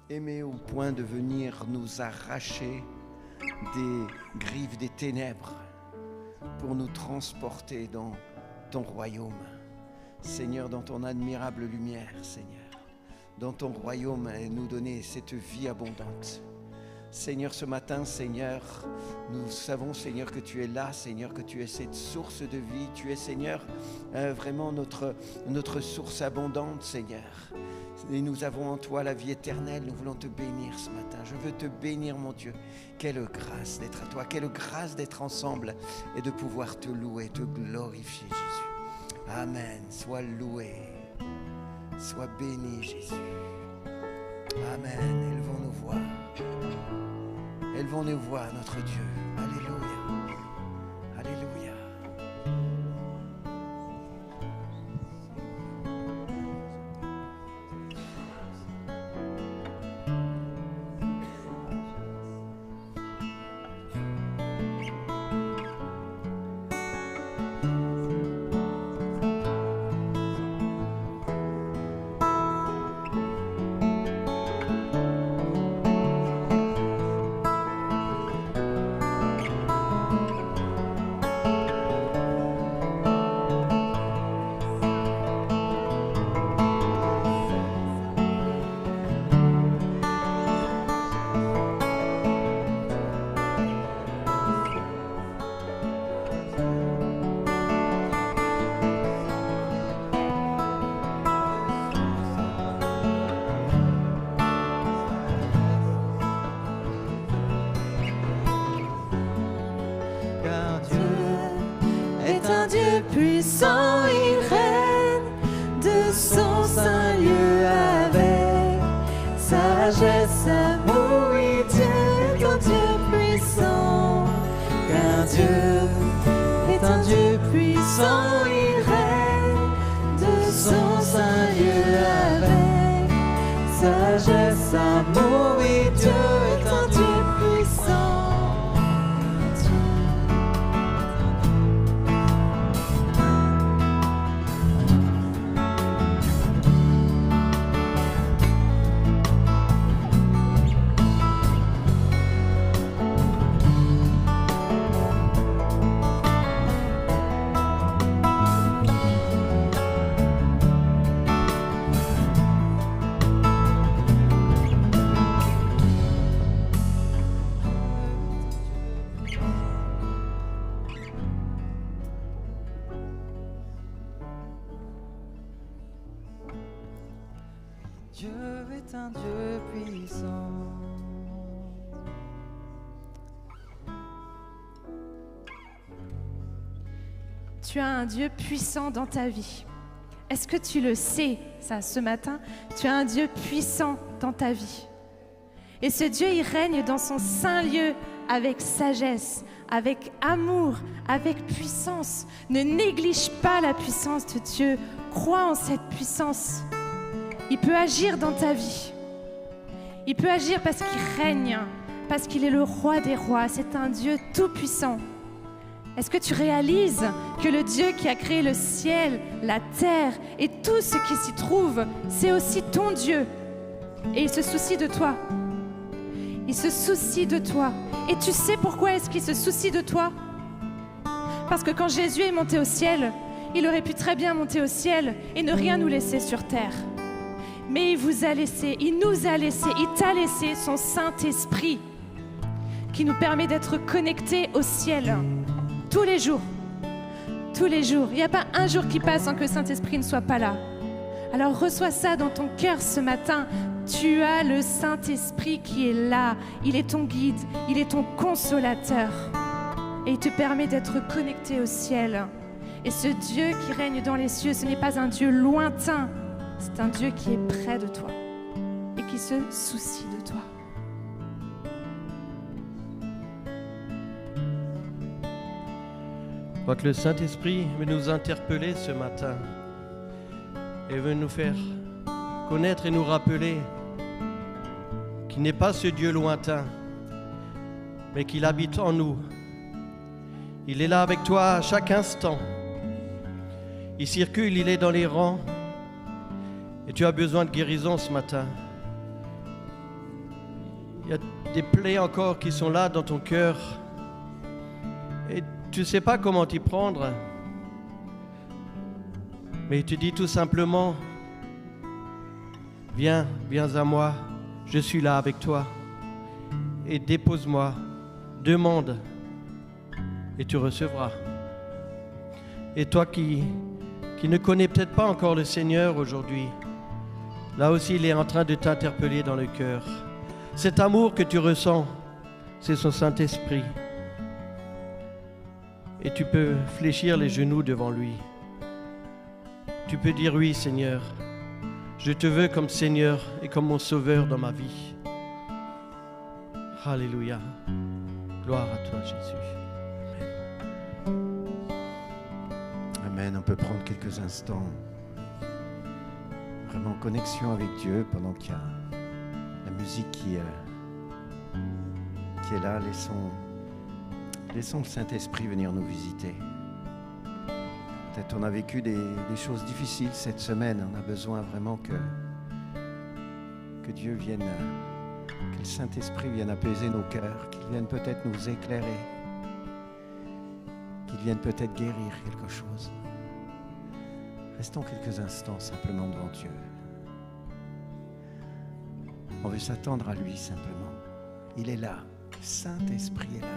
Aimé au point de venir nous arracher des griffes des ténèbres pour nous transporter dans ton royaume. Seigneur, dans ton admirable lumière, Seigneur, dans ton royaume, et nous donner cette vie abondante. Seigneur, ce matin, Seigneur, nous savons, Seigneur, que tu es là, Seigneur, que tu es cette source de vie. Tu es, Seigneur, vraiment notre source abondante, Seigneur. Et nous avons en toi la vie éternelle. Nous voulons te bénir ce matin. Je veux te bénir, mon Dieu. Quelle grâce d'être à toi. Quelle grâce d'être ensemble et de pouvoir te louer, te glorifier, Jésus. Amen. Sois loué. Sois béni, Jésus. Amen. Élevons nos voix. Élevons nos voix, notre Dieu. Alléluia. Alléluia. Puissant, il règne de son saint lieu avec sagesse, amour et Dieu est un Dieu puissant. Car Dieu est un Dieu puissant, il règne de son saint lieu avec sagesse, amour et Dieu est un Dieu puissant. Dieu est un Dieu puissant. Tu as un Dieu puissant dans ta vie. Est-ce que tu le sais, ça, ce matin? Tu as un Dieu puissant dans ta vie. Et ce Dieu, il règne dans son saint lieu avec sagesse, avec amour, avec puissance. Ne néglige pas la puissance de Dieu. Crois en cette puissance. Il peut agir dans ta vie. Il peut agir parce qu'il règne, parce qu'il est le roi des rois. C'est un Dieu tout-puissant. Est-ce que tu réalises que le Dieu qui a créé le ciel, la terre et tout ce qui s'y trouve, c'est aussi ton Dieu? Et il se soucie de toi. Il se soucie de toi. Et tu sais pourquoi est-ce qu'il se soucie de toi? Parce que quand Jésus est monté au ciel, il aurait pu très bien monter au ciel et ne rien nous laisser sur terre. Mais il nous a laissé, il t'a laissé son Saint-Esprit qui nous permet d'être connectés au ciel tous les jours. Tous les jours. Il n'y a pas un jour qui passe sans que le Saint-Esprit ne soit pas là. Alors reçois ça dans ton cœur ce matin. Tu as le Saint-Esprit qui est là. Il est ton guide, il est ton consolateur. Et il te permet d'être connecté au ciel. Et ce Dieu qui règne dans les cieux, ce n'est pas un Dieu lointain. C'est un Dieu qui est près de toi et qui se soucie de toi. Je crois que le Saint-Esprit veut nous interpeller ce matin et veut nous faire connaître et nous rappeler qu'il n'est pas ce Dieu lointain, mais qu'il habite en nous. Il est là avec toi à chaque instant. Il circule, il est dans les rangs. Et tu as besoin de guérison ce matin. Il y a des plaies encore qui sont là dans ton cœur. Et tu ne sais pas comment t'y prendre. Mais tu dis tout simplement, viens à moi, je suis là avec toi. Et dépose-moi, demande, et tu recevras. Et toi qui ne connais peut-être pas encore le Seigneur aujourd'hui, là aussi il est en train de t'interpeller dans le cœur. Cet amour que tu ressens, c'est son Saint-Esprit. Et tu peux fléchir les genoux devant lui. Tu peux dire oui Seigneur, je te veux comme Seigneur et comme mon Sauveur dans ma vie. Alléluia. Gloire à toi Jésus. Amen. On peut prendre quelques instants vraiment en connexion avec Dieu pendant qu'il y a la musique qui est là. Laissons le Saint-Esprit venir nous visiter. Peut-être on a vécu des choses difficiles cette semaine. On a besoin vraiment que Dieu vienne, que le Saint-Esprit vienne apaiser nos cœurs, qu'il vienne peut-être nous éclairer, qu'il vienne peut-être guérir quelque chose. Restons quelques instants simplement devant Dieu. On veut s'attendre à lui simplement. Il est là. Le Saint-Esprit est là.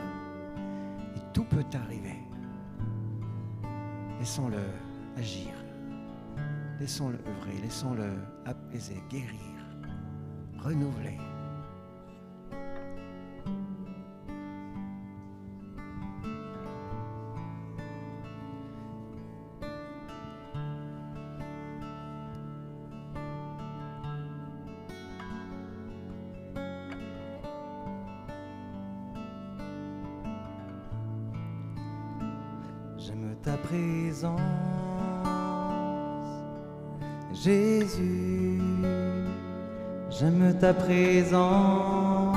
Et tout peut arriver. Laissons-le agir. Laissons-le œuvrer. Laissons-le apaiser, guérir, renouveler. J'aime ta présence, Jésus. J'aime ta présence,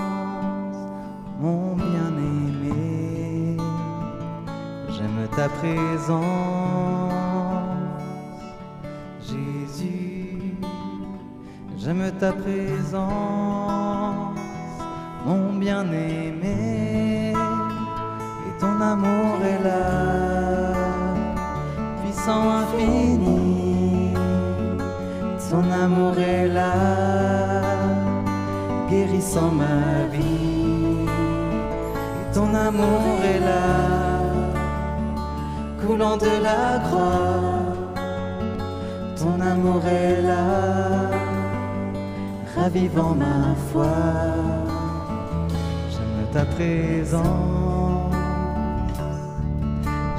mon bien-aimé. J'aime ta présence, Jésus. J'aime ta présence, mon bien-aimé. Et ton amour est là, puissant infini. Ton amour est là, guérissant ma vie. Et ton amour est là, coulant de la croix. Ton amour est là, ravivant ma foi. J'aime ta présence,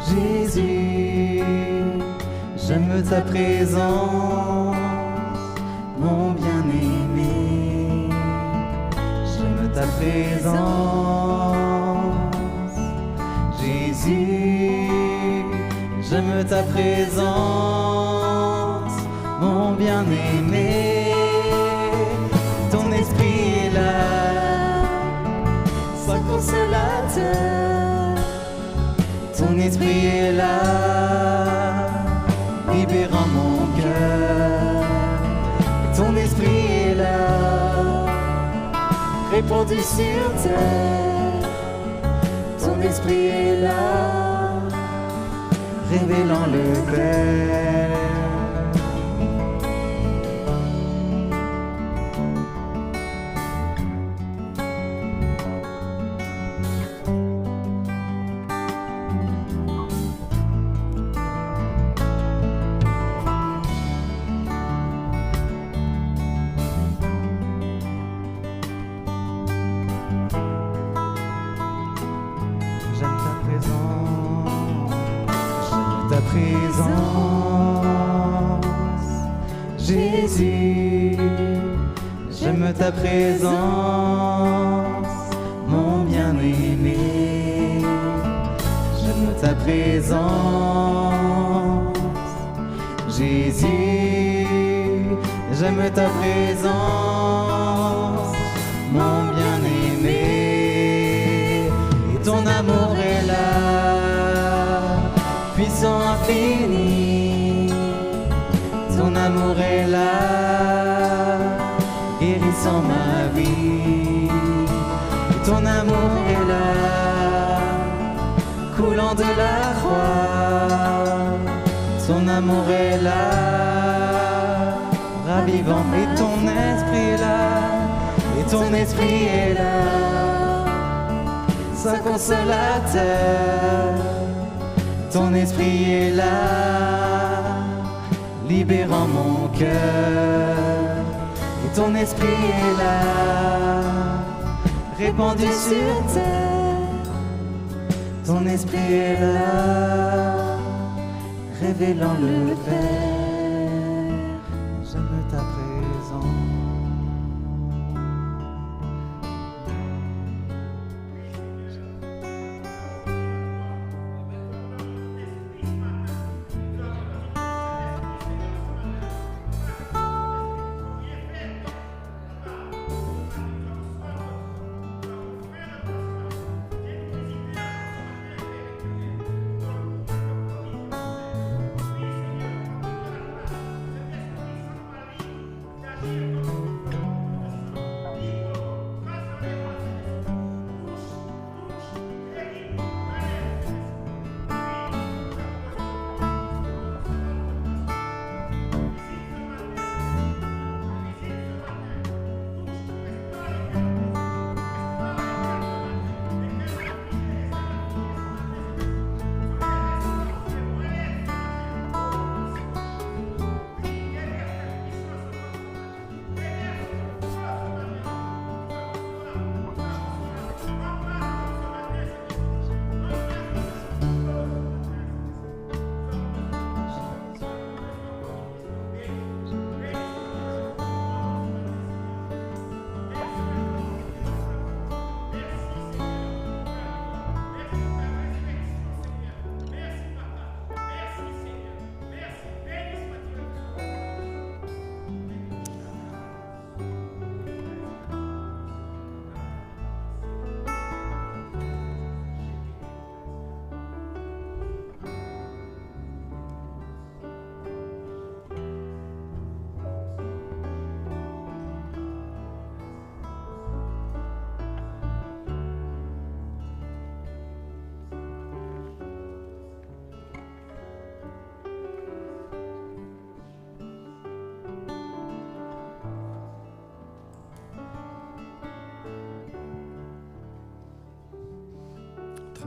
Jésus. J'aime ta présence, mon bien-aimé. J'aime ta présence, Jésus. J'aime ta présence, mon bien-aimé. Ton esprit est là, esprit est là, libérant mon cœur. Ton esprit est là, répandu sur terre. Ton esprit est là, révélant le Père. Jésus, j'aime ta présence, mon bien-aimé. J'aime ta présence, Jésus, j'aime ta présence, mon bien-aimé. Et ton amour est là, puissant, infini. Ton amour est là, guérissant ma vie. Et ton amour est là, coulant de la croix. Ton amour est là, ravivant. Et ton esprit est là, et ton esprit est là, Saint consolateur. Ton esprit est là, libérant mon cœur. Et ton esprit est là, répandu sur terre. Ton esprit est là, révélant le Père. J'aime ta présence.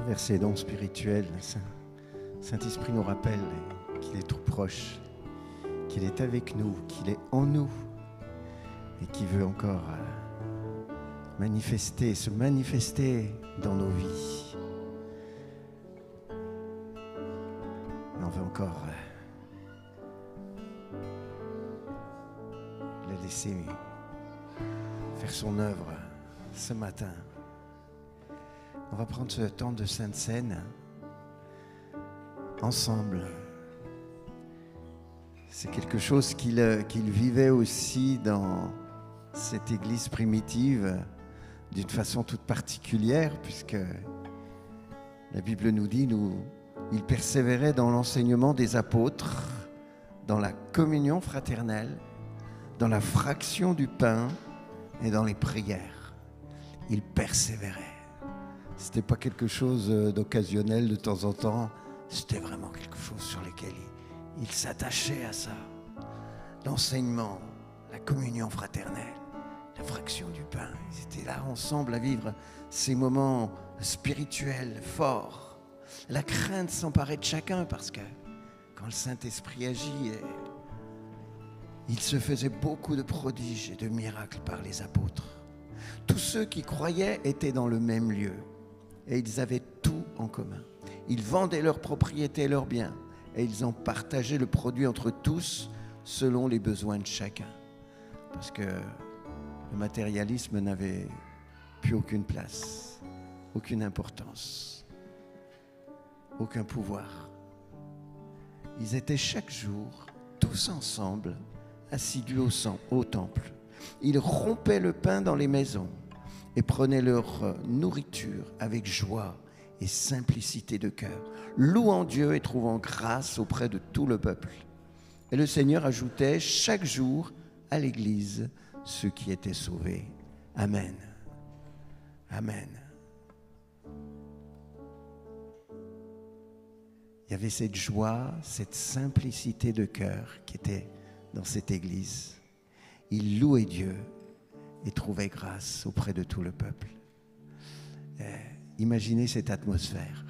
travers ces dons spirituels, Saint-Esprit nous rappelle qu'il est tout proche, qu'il est avec nous, qu'il est en nous et qu'il veut encore se manifester dans nos vies. Et on veut encore le laisser faire son œuvre ce matin. On va prendre ce temps de Sainte Seine ensemble. C'est quelque chose qu'il vivait aussi dans cette église primitive d'une façon toute particulière, puisque la Bible nous dit, nous Ils persévéraient dans l'enseignement des apôtres, dans la communion fraternelle, dans la fraction du pain et dans les prières. Ils persévéraient. Ce n'était pas quelque chose d'occasionnel de temps en temps, c'était vraiment quelque chose sur lequel ils s'attachaient à ça. L'enseignement, la communion fraternelle, la fraction du pain. Ils étaient là ensemble à vivre ces moments spirituels forts. La crainte s'emparait de chacun parce que quand le Saint-Esprit agit, il se faisait beaucoup de prodiges et de miracles par les apôtres. Tous ceux qui croyaient étaient dans le même lieu et ils avaient tout en commun. Ils vendaient leurs propriétés et leurs biens et ils en partageaient le produit entre tous selon les besoins de chacun. Parce que le matérialisme n'avait plus aucune place, aucune importance, aucun pouvoir. Ils étaient chaque jour tous ensemble assidus au temple. Ils rompaient le pain dans les maisons et prenaient leur nourriture avec joie et simplicité de cœur, louant Dieu et trouvant grâce auprès de tout le peuple. Et le Seigneur ajoutait chaque jour à l'Église ceux qui étaient sauvés. Amen. Amen. Il y avait cette joie, cette simplicité de cœur qui était dans cette Église. Ils louaient Dieu et trouvaient grâce auprès de tout le peuple. Imaginez cette atmosphère.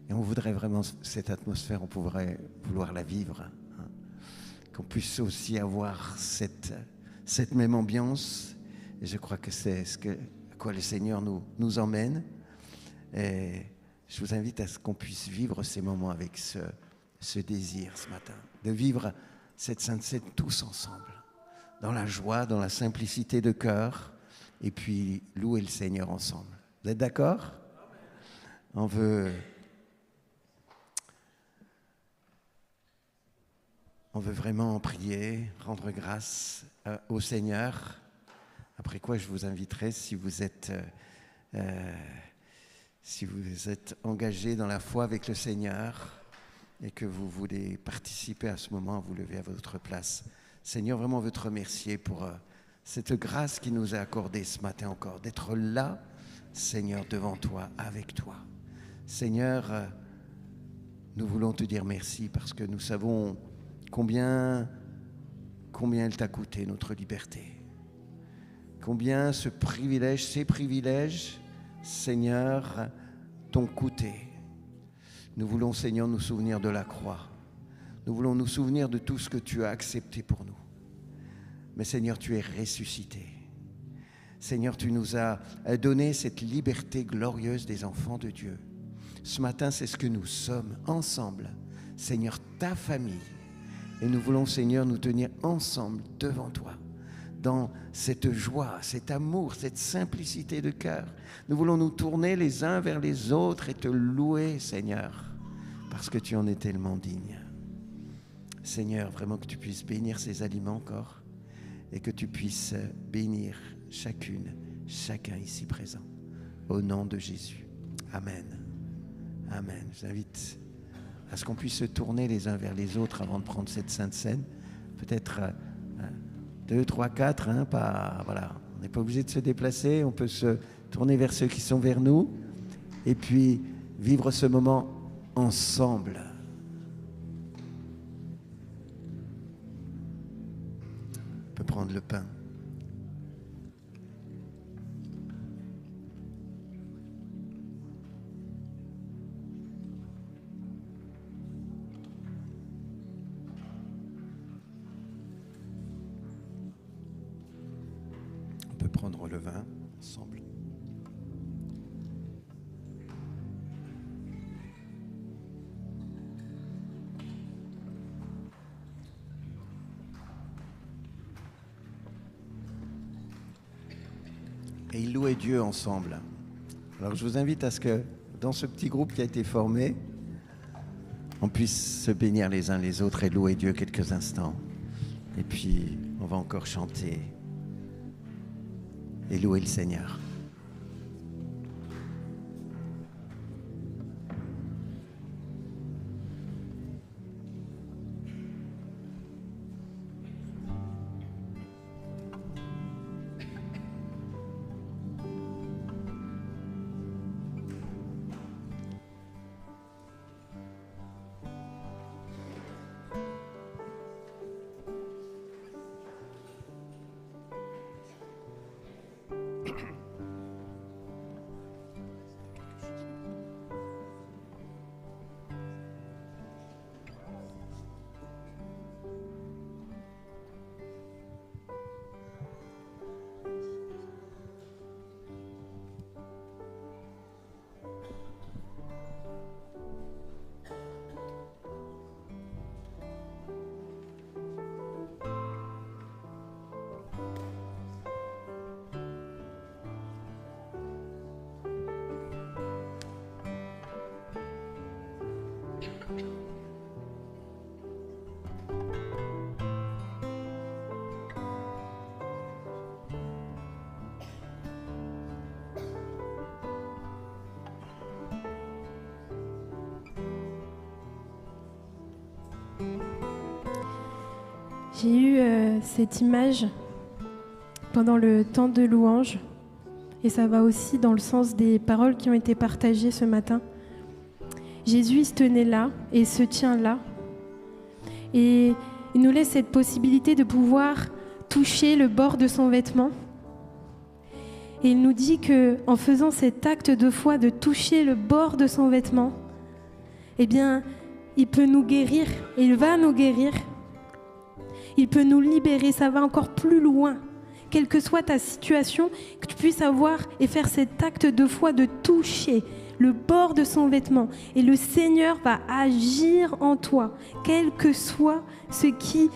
Et on voudrait vraiment cette atmosphère, on pourrait vouloir la vivre. Hein. Qu'on puisse aussi avoir cette même ambiance. Et je crois que c'est à quoi le Seigneur nous emmène. Et je vous invite à ce qu'on puisse vivre ces moments avec ce désir ce matin. De vivre cette Sainte Seine tous ensemble. Dans la joie, dans la simplicité de cœur. Et puis louer le Seigneur ensemble. Vous êtes d'accord ? On veut vraiment prier, rendre grâce au Seigneur. Après quoi, je vous inviterai, si vous êtes engagé dans la foi avec le Seigneur et que vous voulez participer à ce moment, vous levez à votre place. Seigneur, vraiment, on veut te remercier pour cette grâce qui nous est accordée ce matin encore, d'être là, Seigneur, devant toi, avec toi. Seigneur, nous voulons te dire merci parce que nous savons combien elle t'a coûté notre liberté. Combien ces privilèges, Seigneur, t'ont coûté. Nous voulons, Seigneur, nous souvenir de la croix. Nous voulons nous souvenir de tout ce que tu as accepté pour nous. Mais Seigneur, tu es ressuscité. Seigneur, tu nous as donné cette liberté glorieuse des enfants de Dieu. Ce matin, c'est ce que nous sommes ensemble. Seigneur, ta famille. Et nous voulons, Seigneur, nous tenir ensemble devant toi. Dans cette joie, cet amour, cette simplicité de cœur. Nous voulons nous tourner les uns vers les autres et te louer, Seigneur, parce que tu en es tellement digne. Seigneur, vraiment que tu puisses bénir ces aliments encore et que tu puisses bénir chacun ici présent. Au nom de Jésus. Amen. Amen. Je vous invite à ce qu'on puisse se tourner les uns vers les autres avant de prendre cette Sainte Seine. Peut-être 2, 3, 4, hein, voilà. On n'est pas obligé de se déplacer, on peut se tourner vers ceux qui sont vers nous et puis vivre ce moment ensemble. On peut prendre le pain. Prendre le vin ensemble. Et ils louaient Dieu ensemble. Alors je vous invite à ce que dans ce petit groupe qui a été formé, on puisse se bénir les uns les autres et louer Dieu quelques instants. Et puis on va encore chanter et louer le Seigneur. J'ai eu cette image pendant le temps de louange, et ça va aussi dans le sens des paroles qui ont été partagées ce matin. Jésus il se tenait là et il se tient là, et il nous laisse cette possibilité de pouvoir toucher le bord de son vêtement. Et il nous dit qu'en faisant cet acte de foi de toucher le bord de son vêtement, eh bien, il peut nous guérir, et il va nous guérir. Il peut nous libérer, ça va encore plus loin. Quelle que soit ta situation, que tu puisses avoir et faire cet acte de foi de toucher le bord de son vêtement. Et le Seigneur va agir en toi, quel que soit ce qui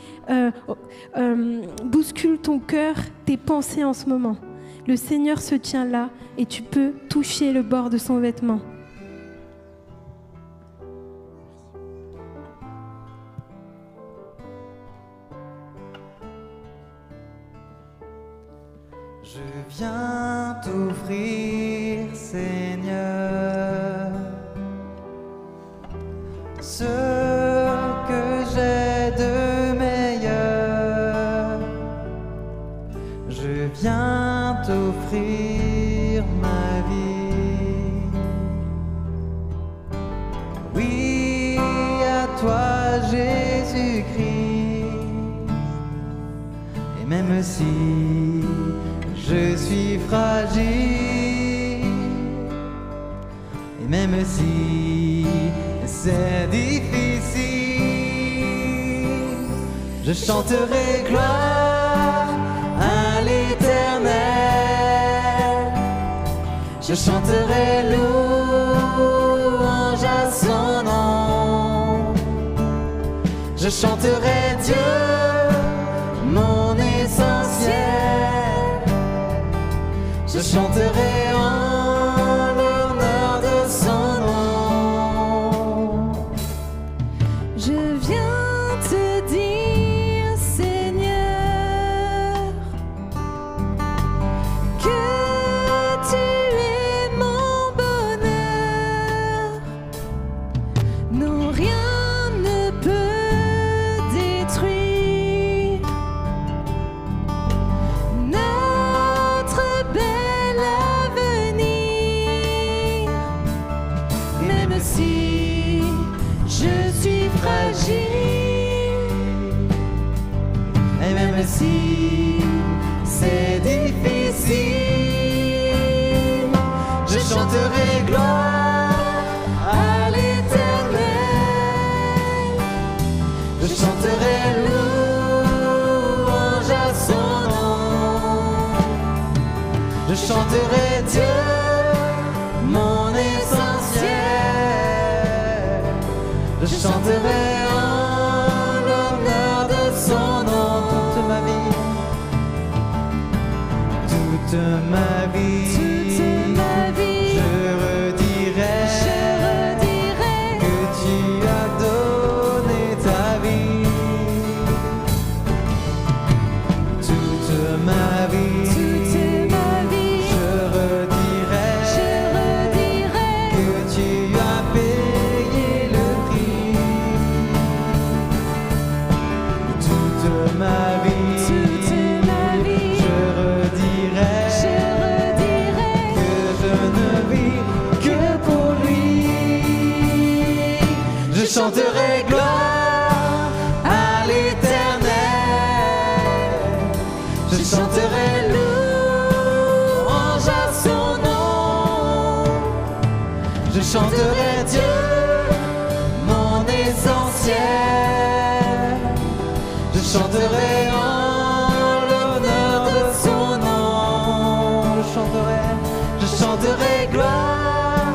bouscule ton cœur, tes pensées en ce moment. Le Seigneur se tient là et tu peux toucher le bord de son vêtement. Je viens t'offrir, Seigneur, ce que j'ai de meilleur. Je viens t'offrir ma vie. Oui, à toi, Jésus-Christ. Et même si je suis fragile, et même si c'est difficile, je chanterai gloire à l'Éternel. Je chanterai louange à son nom. Je chanterai Dieu, mon essentiel. Je chanterai en l'honneur de son nom. Je viens te dire, Seigneur, que tu es mon bonheur. Non, rien ne peut détruire notre bel avenir. Même si je suis fragile, Et même si c'est difficile, je chanterai gloire à l'Éternel. Je chanterai louange à son nom. Je chanterai Dieu, mon essentiel. Je chanterai en l'honneur de son nom toute ma vie. Toute ma vie, toute ma vie. je redirai que tu as donné ta vie. Toute ma vie, je redirai que tu as payé le prix. Toute ma vie, je redirai que je ne vis que pour lui. Je chanterai gloire à l'Éternel. Je chanterai louange à son nom. Je chanterai Dieu, mon essentiel. Je chanterai en l'honneur de son nom. Je chanterai gloire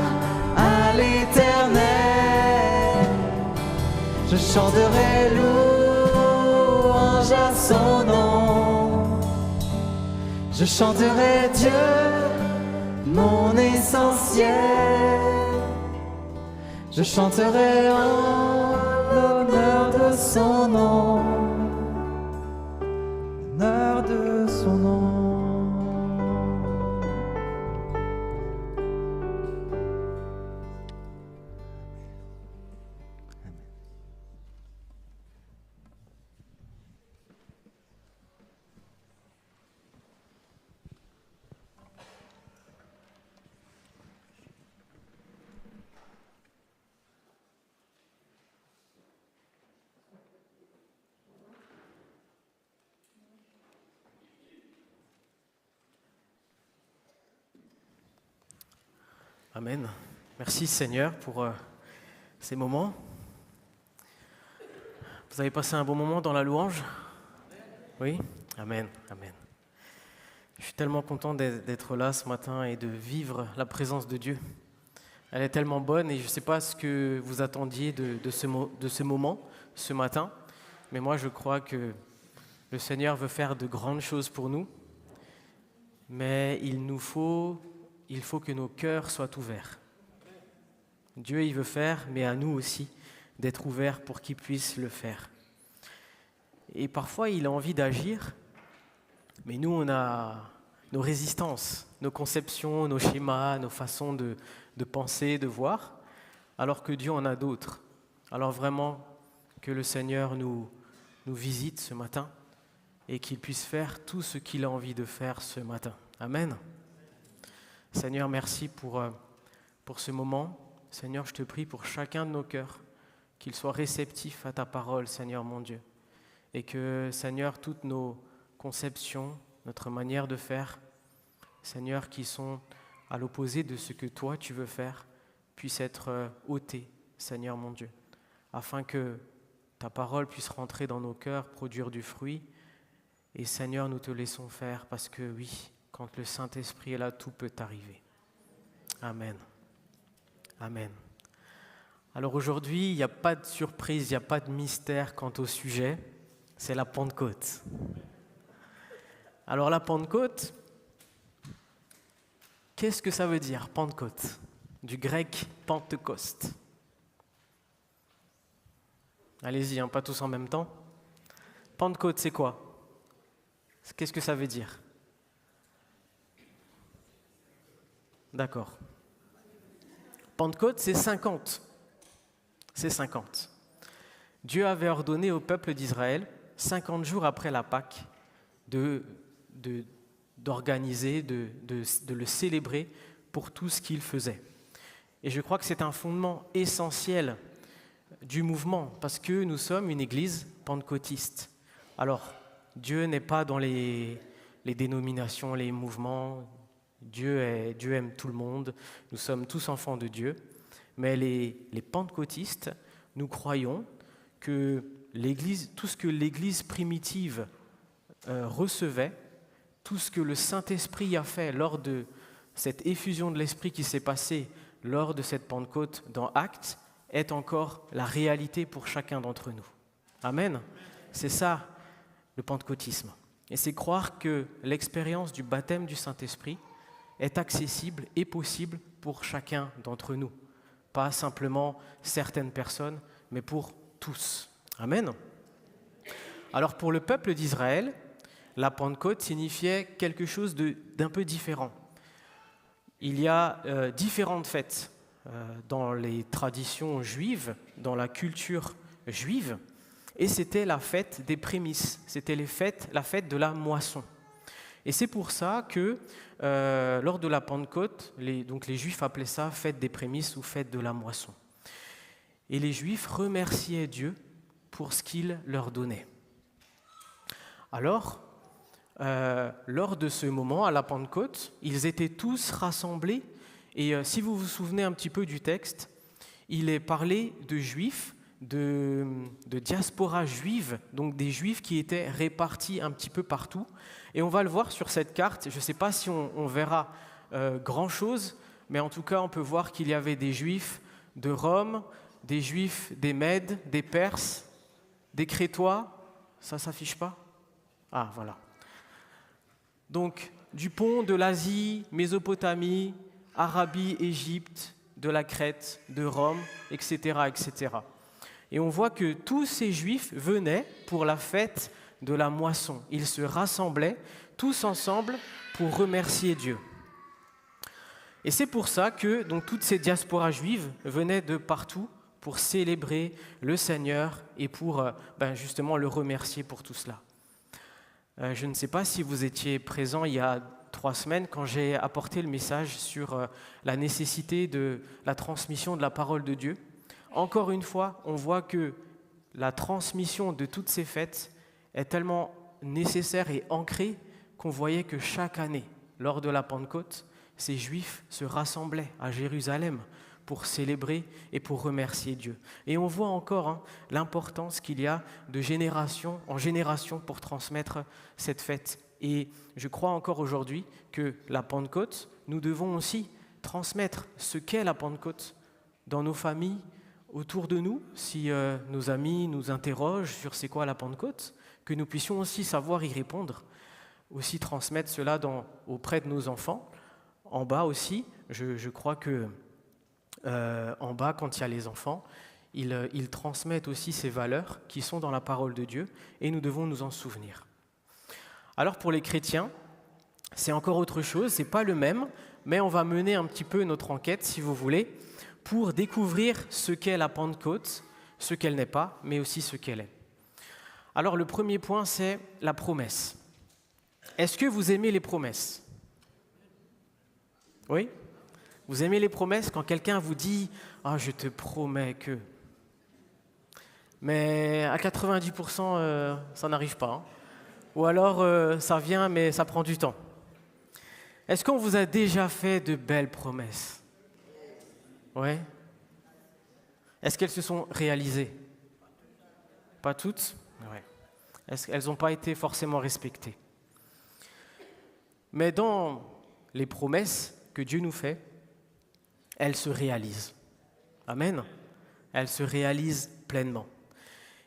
à l'Éternel. Je chanterai louange à son nom. Je chanterai Dieu, mon essentiel. Je chanterai en l'honneur de son nom. L'honneur de son nom. Amen. Merci Seigneur pour ces moments. Vous avez passé un bon moment dans la louange? Oui? Amen. Amen. Je suis tellement content d'être là ce matin et de vivre la présence de Dieu. Elle est tellement bonne et je ne sais pas ce que vous attendiez de ce moment, ce matin, mais moi je crois que le Seigneur veut faire de grandes choses pour nous, mais il faut que nos cœurs soient ouverts. Dieu, il veut faire, mais à nous aussi d'être ouverts pour qu'il puisse le faire. Et parfois, il a envie d'agir, mais nous, on a nos résistances, nos conceptions, nos schémas, nos façons de penser, de voir, alors que Dieu en a d'autres. Alors vraiment, que le Seigneur nous visite ce matin et qu'il puisse faire tout ce qu'il a envie de faire ce matin. Amen. Seigneur, merci pour ce moment. Seigneur, je te prie pour chacun de nos cœurs, qu'ils soient réceptifs à ta parole, Seigneur mon Dieu. Et que, Seigneur, toutes nos conceptions, notre manière de faire, Seigneur, qui sont à l'opposé de ce que toi tu veux faire, puissent être ôtées, Seigneur mon Dieu, afin que ta parole puisse rentrer dans nos cœurs, produire du fruit. Et Seigneur, nous te laissons faire parce que oui, quand le Saint-Esprit est là, tout peut arriver. Amen. Amen. Alors aujourd'hui, il n'y a pas de surprise, il n'y a pas de mystère quant au sujet, c'est la Pentecôte. Alors la Pentecôte, qu'est-ce que ça veut dire, Pentecôte? Du grec Pentecost. Allez-y, pas tous en même temps. Pentecôte, c'est quoi? Qu'est-ce que ça veut dire? D'accord. Pentecôte, c'est 50. C'est 50. Dieu avait ordonné au peuple d'Israël, 50 jours après la Pâque, d'organiser, de le célébrer pour tout ce qu'il faisait. Et je crois que c'est un fondement essentiel du mouvement, parce que nous sommes une église pentecôtiste. Alors, Dieu n'est pas dans les dénominations, les mouvements. Dieu aime tout le monde, nous sommes tous enfants de Dieu, mais les pentecôtistes, nous croyons que l'Église, tout ce que l'Église primitive recevait, tout ce que le Saint-Esprit a fait lors de cette effusion de l'Esprit qui s'est passée lors de cette Pentecôte dans Actes, est encore la réalité pour chacun d'entre nous. Amen. C'est ça, le pentecôtisme. Et c'est croire que l'expérience du baptême du Saint-Esprit est accessible et possible pour chacun d'entre nous. Pas simplement certaines personnes, mais pour tous. Amen. Alors pour le peuple d'Israël, la Pentecôte signifiait quelque chose d'un peu différent. Il y a différentes fêtes dans les traditions juives, dans la culture juive, et c'était la fête des prémices, c'était la fête de la moisson. Et c'est pour ça que lors de la Pentecôte, les Juifs appelaient ça fête des prémices ou fête de la moisson. Et les Juifs remerciaient Dieu pour ce qu'il leur donnait. Alors, lors de ce moment, à la Pentecôte, ils étaient tous rassemblés. Et si vous vous souvenez un petit peu du texte, il est parlé de Juifs, de diaspora juive, donc des Juifs qui étaient répartis un petit peu partout. Et on va le voir sur cette carte. Je ne sais pas si on verra grand-chose, mais en tout cas, on peut voir qu'il y avait des Juifs de Rome, des Juifs des Mèdes, des Perses, des Crétois. Ça ne s'affiche pas? Ah, voilà. Donc, du pont de l'Asie, Mésopotamie, Arabie, Égypte, de la Crète, de Rome, etc., etc. Et on voit que tous ces Juifs venaient pour la fête de la moisson. Ils se rassemblaient tous ensemble pour remercier Dieu. Et c'est pour ça que toutes ces diasporas juives venaient de partout pour célébrer le Seigneur et pour justement le remercier pour tout cela. Je ne sais pas si vous étiez présents il y a 3 semaines quand j'ai apporté le message sur la nécessité de la transmission de la parole de Dieu. Encore une fois, on voit que la transmission de toutes ces fêtes est tellement nécessaire et ancrée qu'on voyait que chaque année, lors de la Pentecôte, ces Juifs se rassemblaient à Jérusalem pour célébrer et pour remercier Dieu. Et on voit encore l'importance qu'il y a de génération en génération pour transmettre cette fête. Et je crois encore aujourd'hui que la Pentecôte, nous devons aussi transmettre ce qu'est la Pentecôte dans nos familles, autour de nous, si nos amis nous interrogent sur c'est quoi la Pentecôte, que nous puissions aussi savoir y répondre, aussi transmettre cela auprès de nos enfants. En bas aussi, je crois que en bas, quand il y a les enfants, ils transmettent aussi ces valeurs qui sont dans la parole de Dieu et nous devons nous en souvenir. Alors pour les chrétiens, c'est encore autre chose, c'est pas le même, mais on va mener un petit peu notre enquête, si vous voulez, pour découvrir ce qu'est la Pentecôte, ce qu'elle n'est pas, mais aussi ce qu'elle est. Alors le premier point, c'est la promesse. Est-ce que vous aimez les promesses ? Oui ? Vous aimez les promesses quand quelqu'un vous dit « Ah, je te promets que… » Mais à 90%, ça n'arrive pas. Ou alors, ça vient, mais ça prend du temps. Est-ce qu'on vous a déjà fait de belles promesses ? Oui. Est-ce qu'elles se sont réalisées ? Pas toutes ? Oui. Est-ce qu'elles n'ont pas été forcément respectées ? Mais dans les promesses que Dieu nous fait, elles se réalisent. Amen. Elles se réalisent pleinement.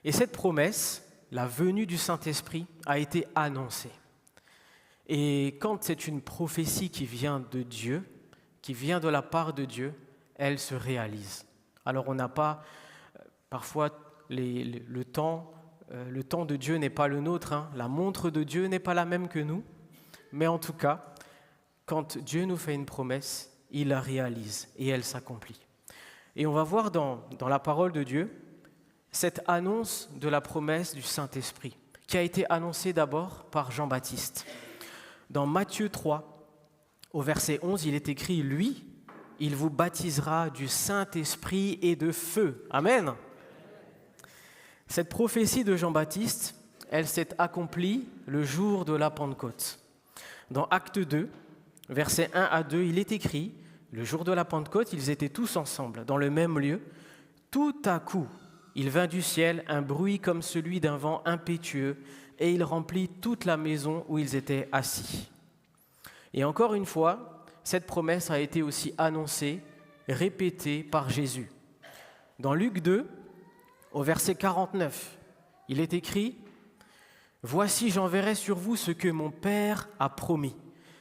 Et cette promesse, la venue du Saint-Esprit, a été annoncée. Et quand c'est une prophétie qui vient de Dieu, qui vient de la part de Dieu, elle se réalise. Alors on n'a pas, parfois le temps de Dieu n'est pas le nôtre, la montre de Dieu n'est pas la même que nous, mais en tout cas, quand Dieu nous fait une promesse, il la réalise et elle s'accomplit. Et on va voir dans la parole de Dieu cette annonce de la promesse du Saint-Esprit, qui a été annoncée d'abord par Jean-Baptiste. Dans Matthieu 3, au verset 11, il est écrit « Lui, il vous baptisera du Saint-Esprit et de feu. » Amen. Cette prophétie de Jean-Baptiste, elle s'est accomplie le jour de la Pentecôte. Dans Acte 2, versets 1 à 2, il est écrit « Le jour de la Pentecôte, ils étaient tous ensemble, dans le même lieu. Tout à coup, il vint du ciel un bruit comme celui d'un vent impétueux, et il remplit toute la maison où ils étaient assis. » Et encore une fois, cette promesse a été aussi annoncée, répétée par Jésus. Dans Luc 2, au verset 49, il est écrit « Voici, j'enverrai sur vous ce que mon Père a promis.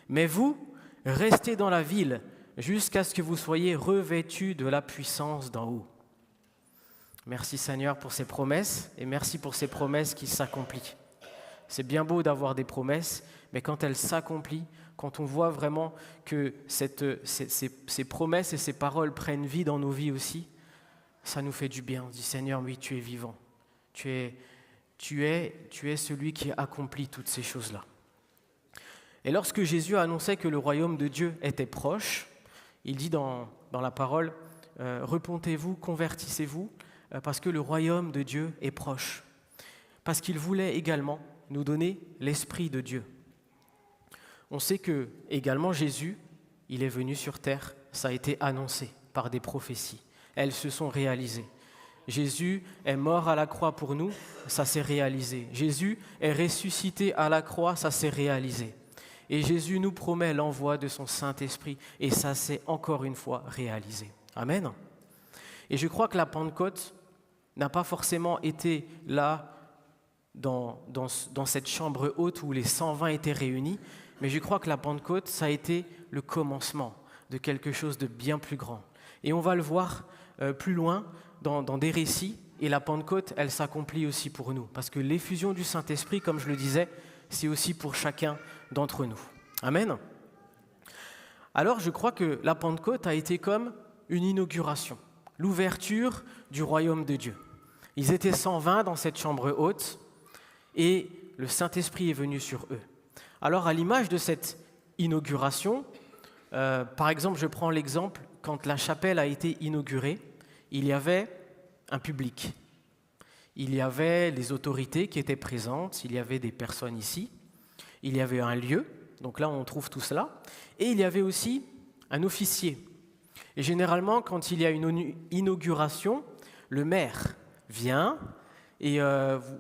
Mais vous, restez dans la ville jusqu'à ce que vous soyez revêtus de la puissance d'en haut. » Merci Seigneur pour ces promesses et merci pour ces promesses qui s'accomplissent. C'est bien beau d'avoir des promesses, mais quand elles s'accomplissent, quand on voit vraiment que ces promesses et ces paroles prennent vie dans nos vies aussi, ça nous fait du bien. On dit Seigneur, oui, tu es vivant. Tu es celui qui accomplit toutes ces choses-là. Et lorsque Jésus a annoncé que le royaume de Dieu était proche, il dit dans la parole, repentez-vous, convertissez-vous, parce que le royaume de Dieu est proche. Parce qu'il voulait également nous donner l'Esprit de Dieu. On sait que également Jésus, il est venu sur terre, ça a été annoncé par des prophéties. Elles se sont réalisées. Jésus est mort à la croix pour nous, ça s'est réalisé. Jésus est ressuscité à la croix, ça s'est réalisé. Et Jésus nous promet l'envoi de son Saint-Esprit et ça s'est encore une fois réalisé. Amen. Et je crois que la Pentecôte n'a pas forcément été là dans cette chambre haute où les 120 étaient réunis, mais je crois que la Pentecôte, ça a été le commencement de quelque chose de bien plus grand. Et on va le voir plus loin dans des récits, et la Pentecôte, elle s'accomplit aussi pour nous, parce que l'effusion du Saint-Esprit, comme je le disais, c'est aussi pour chacun d'entre nous. Amen. Alors je crois que la Pentecôte a été comme une inauguration, l'ouverture du royaume de Dieu. Ils étaient 120 dans cette chambre haute, et le Saint-Esprit est venu sur eux. Alors à l'image de cette inauguration, par exemple, je prends l'exemple, quand la chapelle a été inaugurée, il y avait un public. Il y avait les autorités qui étaient présentes, il y avait des personnes ici, il y avait un lieu, donc là on trouve tout cela, et il y avait aussi un officier. Et généralement, quand il y a une inauguration, le maire vient et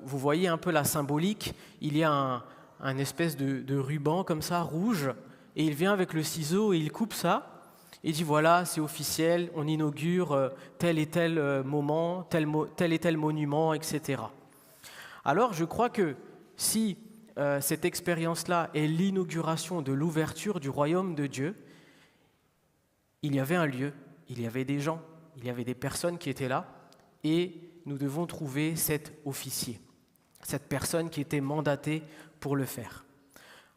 vous voyez un peu la symbolique. Il y a un espèce de ruban comme ça, rouge, et il vient avec le ciseau et il coupe ça. Il dit voilà, c'est officiel, on inaugure tel et tel moment, tel et tel monument, etc. Alors je crois que si cette expérience-là est l'inauguration de l'ouverture du royaume de Dieu, il y avait un lieu, il y avait des gens, il y avait des personnes qui étaient là, et nous devons trouver cet officier, cette personne qui était mandatée pour le faire.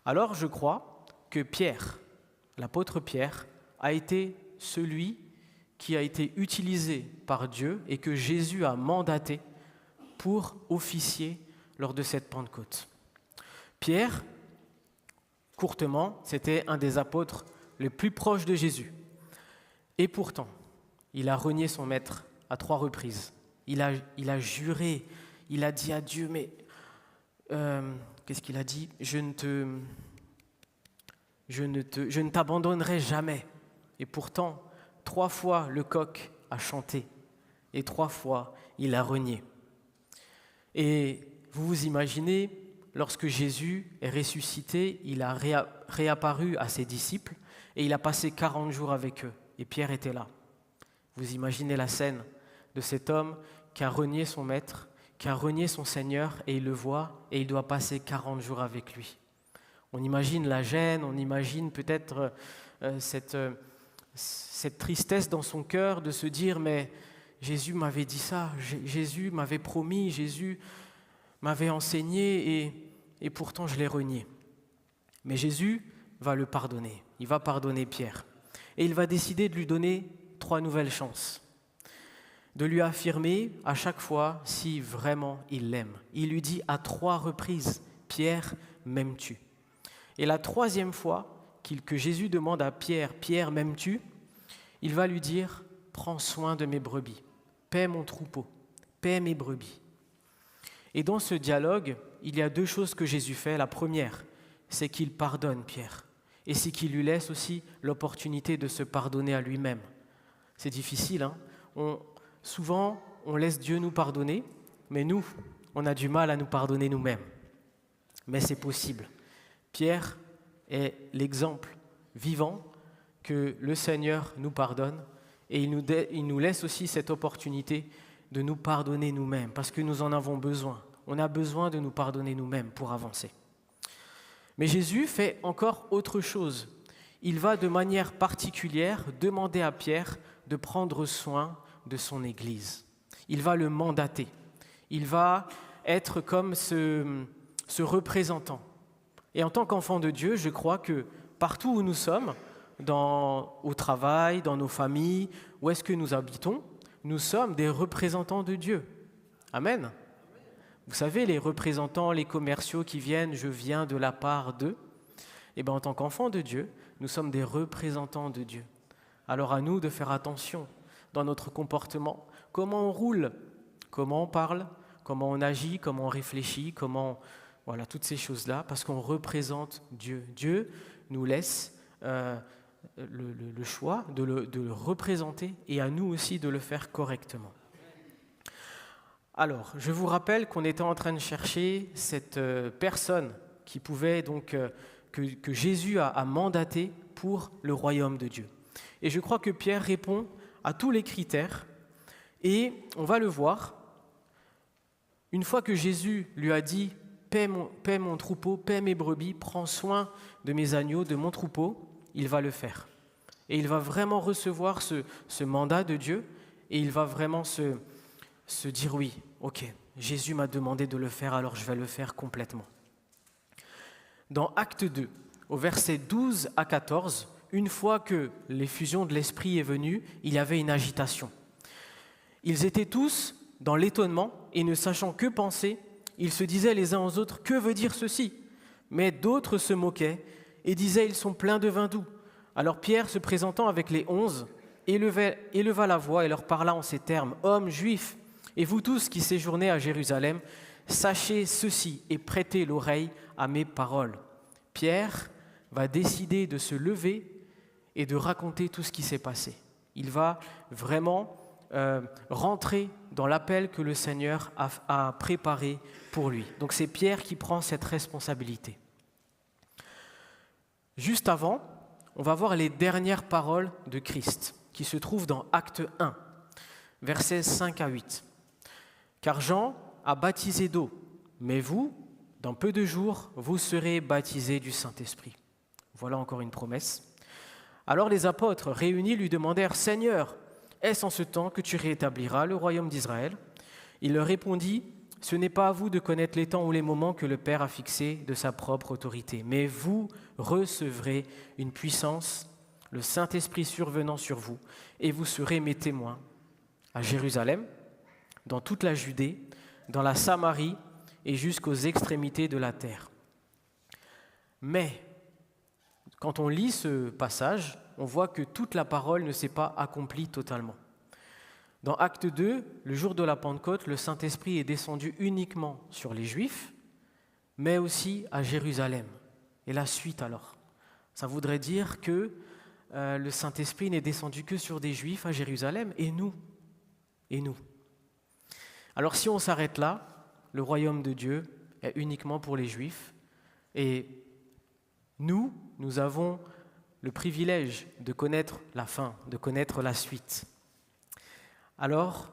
Alors je crois que Pierre, l'apôtre Pierre, a été celui qui a été utilisé par Dieu et que Jésus a mandaté pour officier lors de cette Pentecôte. Pierre, courtement, c'était un des apôtres les plus proches de Jésus. Et pourtant, il a renié son maître à 3 reprises. Il a juré, il a dit à Dieu, mais qu'est-ce qu'il a dit ? Je ne t'abandonnerai jamais. Et pourtant, 3 fois le coq a chanté et 3 fois il a renié. Et vous vous imaginez, lorsque Jésus est ressuscité, il a réapparu à ses disciples et il a passé 40 jours avec eux. Et Pierre était là. Vous imaginez la scène de cet homme qui a renié son maître, qui a renié son Seigneur, et il le voit et il doit passer 40 jours avec lui. On imagine la gêne, on imagine peut-être cette tristesse dans son cœur de se dire « mais Jésus m'avait dit ça, Jésus m'avait promis, Jésus m'avait enseigné et pourtant je l'ai renié. » Mais Jésus va le pardonner, il va pardonner Pierre. Et il va décider de lui donner 3 nouvelles chances, de lui affirmer à chaque fois si vraiment il l'aime. Il lui dit à 3 reprises « Pierre, m'aimes-tu » ? Et la 3e fois que Jésus demande à Pierre « Pierre, m'aimes-tu » il va lui dire « Prends soin de mes brebis, paie mon troupeau, paie mes brebis ». Et dans ce dialogue, il y a 2 choses que Jésus fait. La première, c'est qu'il pardonne Pierre. Et c'est qu'il lui laisse aussi l'opportunité de se pardonner à lui-même. C'est difficile, hein ? Souvent, on laisse Dieu nous pardonner, mais nous, on a du mal à nous pardonner nous-mêmes. Mais c'est possible. Pierre est l'exemple vivant que le Seigneur nous pardonne et il nous laisse aussi cette opportunité de nous pardonner nous-mêmes parce que nous en avons besoin. On a besoin de nous pardonner nous-mêmes pour avancer. Mais Jésus fait encore autre chose. Il va de manière particulière demander à Pierre de prendre soin de son Église. Il va le mandater. Il va être comme ce représentant. Et en tant qu'enfant de Dieu, je crois que partout où nous sommes, au travail, dans nos familles, où est-ce que nous habitons, nous sommes des représentants de Dieu. Amen. Vous savez, les représentants, les commerciaux qui viennent, je viens de la part d'eux. Eh bien, en tant qu'enfants de Dieu, nous sommes des représentants de Dieu. Alors à nous de faire attention dans notre comportement, comment on roule, comment on parle, comment on agit, comment on réfléchit, voilà, toutes ces choses-là, parce qu'on représente Dieu. Dieu nous laisse le choix de le représenter et à nous aussi de le faire correctement. Alors, je vous rappelle qu'on était en train de chercher cette personne qui pouvait donc que Jésus a mandaté pour le royaume de Dieu. Et je crois que Pierre répond à tous les critères et on va le voir. Une fois que Jésus lui a dit « Paie mon troupeau, paie mes brebis, prends soin de mes agneaux, de mon troupeau », il va le faire. Et il va vraiment recevoir ce mandat de Dieu et il va vraiment se dire « Oui, ok, Jésus m'a demandé de le faire, alors je vais le faire complètement ». Dans Acte 2, au verset 12 à 14, une fois que l'effusion de l'Esprit est venue, il y avait une agitation. Ils étaient tous dans l'étonnement et ne sachant que penser, ils se disaient les uns aux autres « Que veut dire ceci ?» Mais d'autres se moquaient et disaient « Ils sont pleins de vin doux ». Alors Pierre, se présentant avec les 11, éleva la voix et leur parla en ces termes « Hommes juifs, et vous tous qui séjournez à Jérusalem, sachez ceci et prêtez l'oreille à mes paroles. » Pierre va décider de se lever et de raconter tout ce qui s'est passé. Il va vraiment rentrer dans l'appel que le Seigneur a préparé pour lui. Donc c'est Pierre qui prend cette responsabilité. Juste avant, on va voir les dernières paroles de Christ, qui se trouvent dans Acte 1, versets 5 à 8. « Car Jean a baptisé d'eau, mais vous, dans peu de jours, vous serez baptisés du Saint-Esprit. » Voilà encore une promesse. Alors les apôtres réunis lui demandèrent « Seigneur, est-ce en ce temps que tu rétabliras le royaume d'Israël ?» Il leur répondit « Ce n'est pas à vous de connaître les temps ou les moments que le Père a fixés de sa propre autorité, mais vous recevrez une puissance, le Saint-Esprit survenant sur vous, et vous serez mes témoins à Jérusalem, dans toute la Judée, dans la Samarie et jusqu'aux extrémités de la terre. » Mais quand on lit ce passage, on voit que toute la parole ne s'est pas accomplie totalement. Dans Acte 2, le jour de la Pentecôte, le Saint-Esprit est descendu uniquement sur les Juifs, mais aussi à Jérusalem. Et la suite alors, ça voudrait dire que le Saint-Esprit n'est descendu que sur des Juifs à Jérusalem, et nous. Alors si on s'arrête là, le royaume de Dieu est uniquement pour les Juifs, et nous avons le privilège de connaître la fin, de connaître la suite. Alors,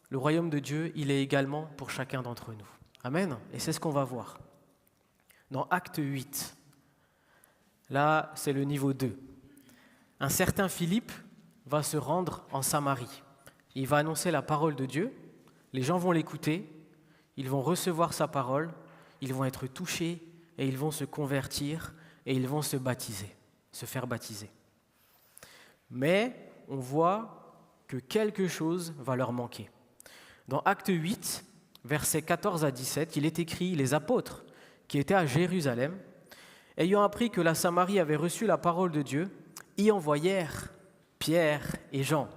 le royaume de Dieu, il est également pour chacun d'entre nous. Amen. Et c'est ce qu'on va voir. Dans Acte 8, là, c'est le niveau 2. Un certain Philippe va se rendre en Samarie. Il va annoncer la parole de Dieu. Les gens vont l'écouter. Ils vont recevoir sa parole. Ils vont être touchés et ils vont se convertir et ils vont se baptiser, se faire baptiser. Mais on voit que quelque chose va leur manquer. Dans Acte 8, versets 14 à 17, il est écrit « Les apôtres qui étaient à Jérusalem, ayant appris que la Samarie avait reçu la parole de Dieu, y envoyèrent Pierre et Jean.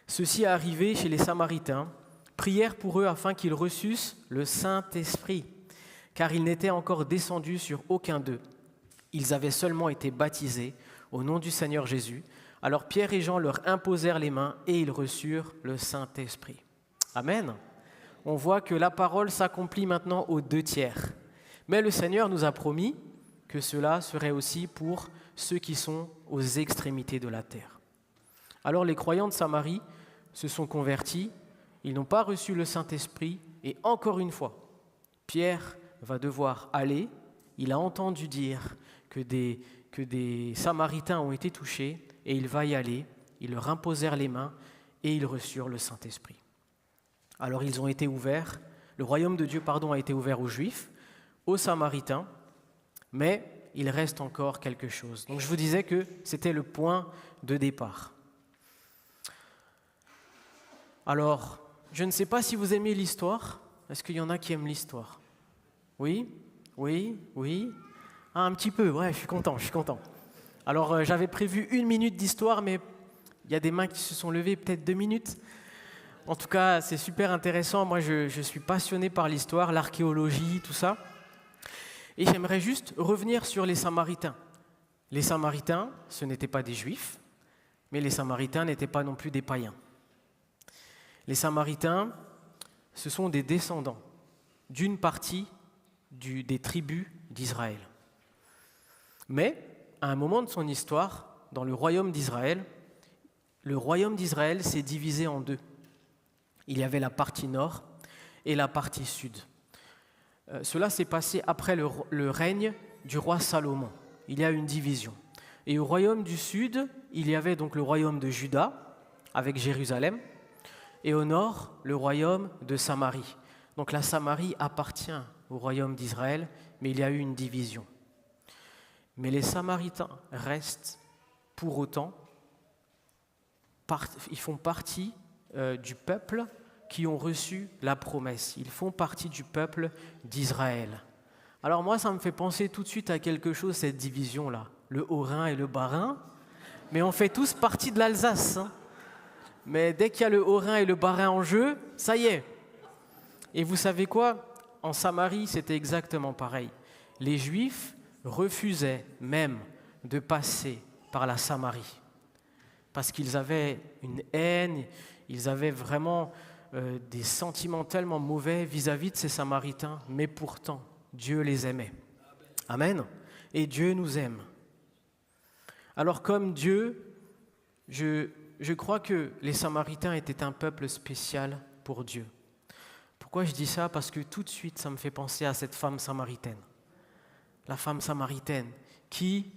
Ceux-ci arrivés chez les Samaritains, prièrent pour eux afin qu'ils reçussent le Saint-Esprit, car il n'était encore descendu sur aucun d'eux. Ils avaient seulement été baptisés au nom du Seigneur Jésus. Alors Pierre et Jean leur imposèrent les mains et ils reçurent le Saint-Esprit. » Amen. On voit que la parole s'accomplit maintenant aux 2/3. Mais le Seigneur nous a promis que cela serait aussi pour ceux qui sont aux extrémités de la terre. Alors les croyants de Samarie se sont convertis, ils n'ont pas reçu le Saint-Esprit et encore une fois, Pierre va devoir aller. Il a entendu dire que des Samaritains ont été touchés et il va y aller. Ils leur imposèrent les mains et ils reçurent le Saint-Esprit. Alors ils ont été ouverts, le royaume de Dieu a été ouvert aux Juifs, aux Samaritains, mais il reste encore quelque chose. Donc je vous disais que c'était le point de départ. Alors, je ne sais pas si vous aimez l'histoire. Est-ce qu'il y en a qui aiment l'histoire ? Oui ? Ah, un petit peu, ouais, je suis content. Alors, j'avais prévu 1 minute d'histoire, mais il y a des mains qui se sont levées, peut-être 2 minutes. En tout cas, c'est super intéressant. Moi, je suis passionné par l'histoire, l'archéologie, tout ça. Et j'aimerais juste revenir sur les Samaritains. Les Samaritains, ce n'étaient pas des Juifs, mais les Samaritains n'étaient pas non plus des païens. Les Samaritains, ce sont des descendants d'une partie des tribus d'Israël. Mais, à un moment de son histoire, dans le royaume d'Israël s'est divisé en 2. Il y avait la partie nord et la partie sud. Cela s'est passé après le règne du roi Salomon. Il y a une division. Et au royaume du sud, il y avait donc le royaume de Juda, avec Jérusalem, et au nord, le royaume de Samarie. Donc la Samarie appartient au royaume d'Israël, mais il y a eu une division. Mais les Samaritains restent pour autant, ils font partie du peuple qui ont reçu la promesse. Ils font partie du peuple d'Israël. Alors moi, ça me fait penser tout de suite à quelque chose, cette division-là. Le Haut-Rhin et le Bas-Rhin. Mais on fait tous partie de l'Alsace. Hein. Mais dès qu'il y a le Haut-Rhin et le Bas-Rhin en jeu, ça y est. Et vous savez quoi ? En Samarie, c'était exactement pareil. Les Juifs refusaient même de passer par la Samarie. Parce qu'ils avaient une haine, ils avaient vraiment des sentiments tellement mauvais vis-à-vis de ces Samaritains, mais pourtant, Dieu les aimait. Amen. Et Dieu nous aime. Alors comme Dieu, je crois que les Samaritains étaient un peuple spécial pour Dieu. Pourquoi je dis ça? Parce que tout de suite, ça me fait penser à cette femme samaritaine. La femme samaritaine qui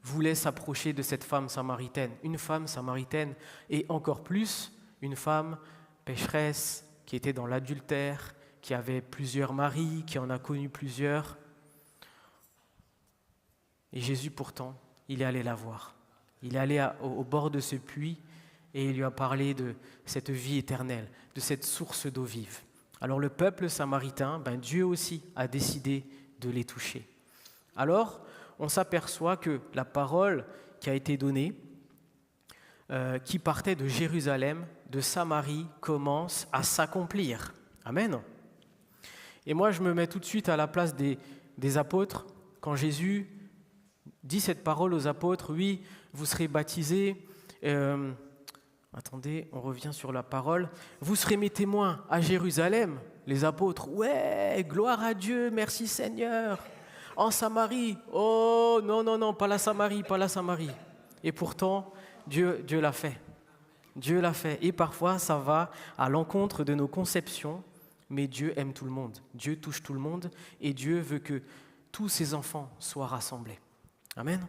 voulait s'approcher de cette femme samaritaine. Une femme samaritaine et encore plus une femme pécheresse qui était dans l'adultère, qui avait plusieurs maris, qui en a connu plusieurs. Et Jésus pourtant, il est allé la voir. Il est allé au bord de ce puits et il lui a parlé de cette vie éternelle, de cette source d'eau vive. Alors le peuple samaritain, Dieu aussi a décidé de les toucher. Alors, on s'aperçoit que la parole qui a été donnée, qui partait de Jérusalem, de Samarie, commence à s'accomplir. Amen. Et moi, je me mets tout de suite à la place des apôtres. Quand Jésus dit cette parole aux apôtres, oui, vous serez baptisés. Attendez, on revient sur la parole. Vous serez mes témoins à Jérusalem, les apôtres. Ouais, gloire à Dieu, merci Seigneur. En Samarie, oh non, pas la Samarie. Et pourtant, Dieu l'a fait. Dieu l'a fait. Et parfois, ça va à l'encontre de nos conceptions, mais Dieu aime tout le monde. Dieu touche tout le monde et Dieu veut que tous ses enfants soient rassemblés. Amen.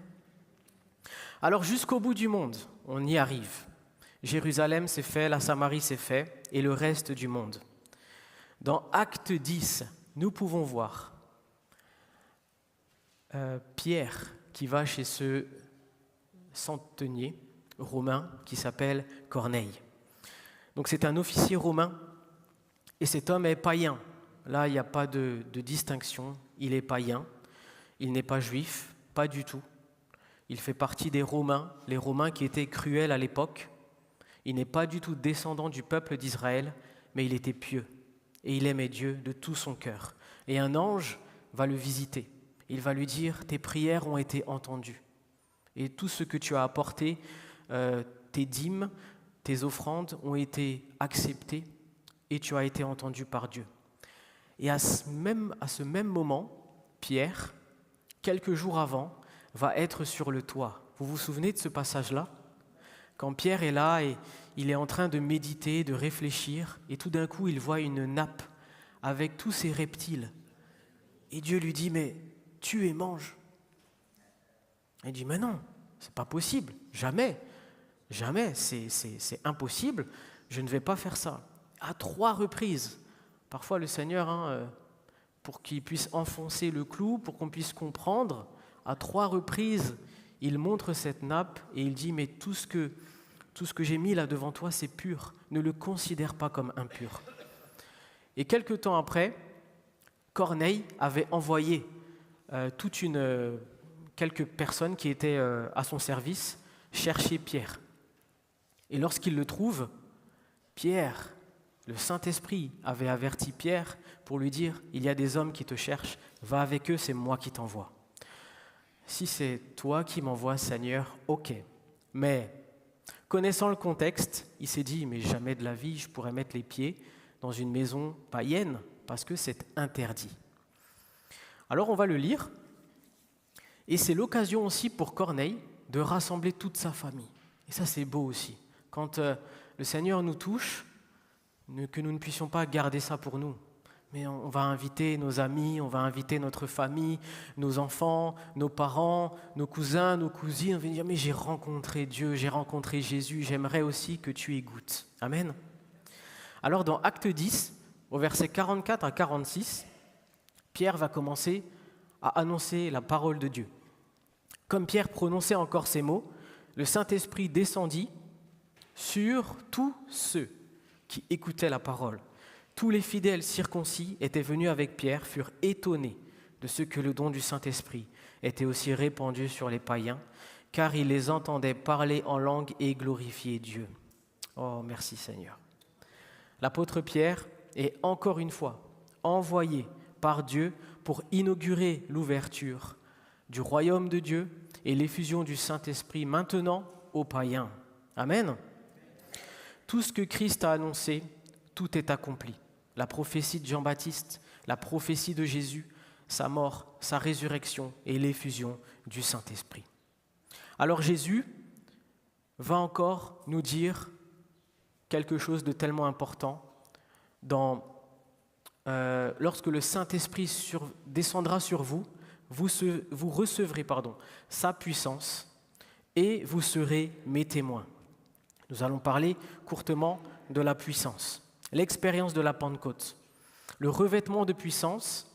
Alors, jusqu'au bout du monde, on y arrive. Jérusalem, c'est fait, la Samarie, c'est fait, et le reste du monde. Dans Acte 10, nous pouvons voir Pierre qui va chez ce centenier romain qui s'appelle Corneille. Donc c'est un officier romain et cet homme est païen. Là, il n'y a pas de distinction. Il est païen, il n'est pas juif, pas du tout. Il fait partie des Romains, les Romains qui étaient cruels à l'époque. Il n'est pas du tout descendant du peuple d'Israël, mais il était pieux et il aimait Dieu de tout son cœur. Et un ange va le visiter. Il va lui dire, tes prières ont été entendues. Et tout ce que tu as apporté, tes dîmes, tes offrandes ont été acceptées et tu as été entendu par Dieu. Et à ce même moment, Pierre, quelques jours avant, va être sur le toit. Vous vous souvenez de ce passage-là? Quand Pierre est là et il est en train de méditer, de réfléchir, et tout d'un coup, il voit une nappe avec tous ces reptiles. Et Dieu lui dit, mais tue et mange. Il dit, mais non, c'est pas possible, jamais, c'est impossible, je ne vais pas faire ça. À 3 reprises, parfois le Seigneur, pour qu'il puisse enfoncer le clou, pour qu'on puisse comprendre, à 3 reprises, il montre cette nappe et il dit, mais tout ce que j'ai mis là devant toi, c'est pur, ne le considère pas comme impur. Et quelque temps après, Corneille avait envoyé quelques personnes qui étaient à son service chercher Pierre. Et lorsqu'il le trouve, Pierre, le Saint-Esprit avait averti Pierre pour lui dire, il y a des hommes qui te cherchent, va avec eux, c'est moi qui t'envoie. Si c'est toi qui m'envoies, Seigneur, ok. Mais connaissant le contexte, il s'est dit, mais jamais de la vie, je pourrais mettre les pieds dans une maison païenne, parce que c'est interdit. Alors on va le lire, et c'est l'occasion aussi pour Corneille de rassembler toute sa famille. Et ça c'est beau aussi. Quand le Seigneur nous touche, que nous ne puissions pas garder ça pour nous, mais on va inviter nos amis, on va inviter notre famille, nos enfants, nos parents, nos cousins, nos cousines, on va dire, mais j'ai rencontré Dieu, j'ai rencontré Jésus, j'aimerais aussi que tu y goûtes. Amen. Alors dans Acte 10, au verset 44 à 46, Pierre va commencer à annoncer la parole de Dieu. Comme Pierre prononçait encore ces mots, le Saint-Esprit descendit sur tous ceux qui écoutaient la parole. Tous les fidèles circoncis étaient venus avec Pierre, furent étonnés de ce que le don du Saint-Esprit était aussi répandu sur les païens, car ils les entendaient parler en langue et glorifier Dieu. Oh, merci Seigneur. L'apôtre Pierre est encore une fois envoyé par Dieu pour inaugurer l'ouverture du royaume de Dieu et l'effusion du Saint-Esprit maintenant aux païens. Amen. Tout ce que Christ a annoncé, tout est accompli. La prophétie de Jean-Baptiste, la prophétie de Jésus, sa mort, sa résurrection et l'effusion du Saint-Esprit. Alors Jésus va encore nous dire quelque chose de tellement important lorsque le Saint-Esprit descendra sur vous, vous recevrez sa puissance et vous serez mes témoins. Nous allons parler courtement de la puissance, l'expérience de la Pentecôte. Le revêtement de puissance,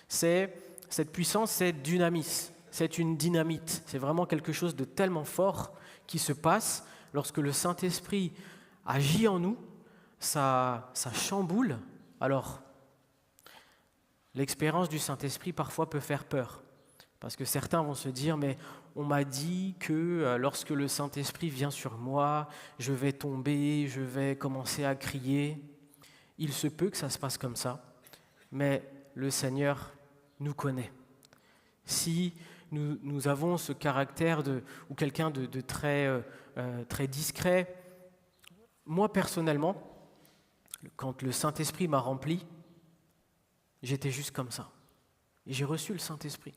cette puissance, c'est dynamis, c'est une dynamite. C'est vraiment quelque chose de tellement fort qui se passe lorsque le Saint-Esprit agit en nous, ça chamboule. Alors, l'expérience du Saint-Esprit parfois peut faire peur. Parce que certains vont se dire, mais on m'a dit que lorsque le Saint-Esprit vient sur moi, je vais tomber, je vais commencer à crier. Il se peut que ça se passe comme ça, mais le Seigneur nous connaît. Si nous avons ce caractère ou quelqu'un de très, très discret, moi personnellement, quand le Saint-Esprit m'a rempli, j'étais juste comme ça. Et j'ai reçu le Saint-Esprit.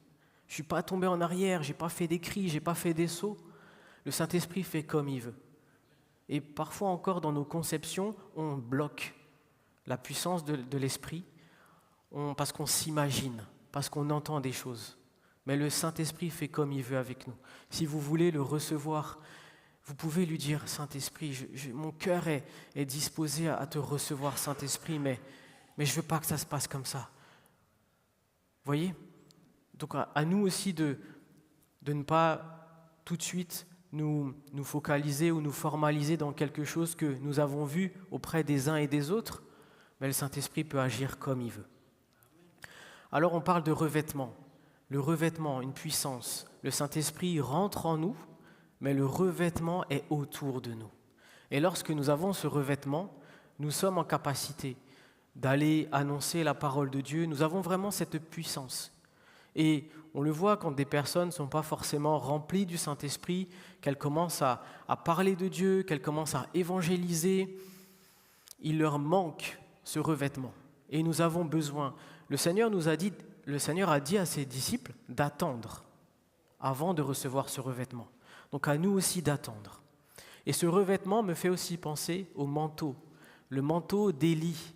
Je ne suis pas tombé en arrière, je n'ai pas fait des cris, je n'ai pas fait des sauts. Le Saint-Esprit fait comme il veut. Et parfois encore dans nos conceptions, on bloque la puissance de l'Esprit parce qu'on s'imagine, parce qu'on entend des choses. Mais le Saint-Esprit fait comme il veut avec nous. Si vous voulez le recevoir, vous pouvez lui dire, Saint-Esprit, mon cœur est disposé à te recevoir, Saint-Esprit, mais je ne veux pas que ça se passe comme ça. Vous voyez ? Donc à nous aussi de ne pas tout de suite nous focaliser ou nous formaliser dans quelque chose que nous avons vu auprès des uns et des autres, mais le Saint-Esprit peut agir comme il veut. Alors on parle de revêtement. Le revêtement, une puissance. Le Saint-Esprit rentre en nous, mais le revêtement est autour de nous. Et lorsque nous avons ce revêtement, nous sommes en capacité d'aller annoncer la parole de Dieu. Nous avons vraiment cette puissance. Et on le voit quand des personnes ne sont pas forcément remplies du Saint-Esprit, qu'elles commencent à parler de Dieu, qu'elles commencent à évangéliser, il leur manque ce revêtement. Et nous avons besoin. Le Seigneur a dit à ses disciples d'attendre avant de recevoir ce revêtement. Donc à nous aussi d'attendre. Et ce revêtement me fait aussi penser au manteau, le manteau d'Élie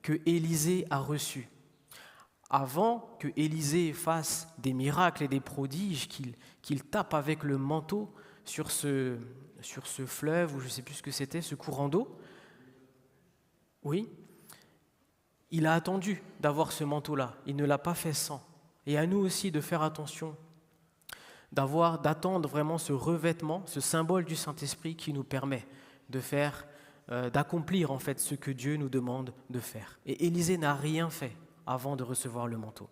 que Élisée a reçu. Avant que Élisée fasse des miracles et des prodiges, qu'il tape avec le manteau sur ce fleuve, ou je ne sais plus ce que c'était, ce courant d'eau, oui, il a attendu d'avoir ce manteau-là. Il ne l'a pas fait sans. Et à nous aussi de faire attention, d'attendre vraiment ce revêtement, ce symbole du Saint-Esprit qui nous permet d'accomplir en fait ce que Dieu nous demande de faire. Et Élisée n'a rien fait avant de recevoir le manteau.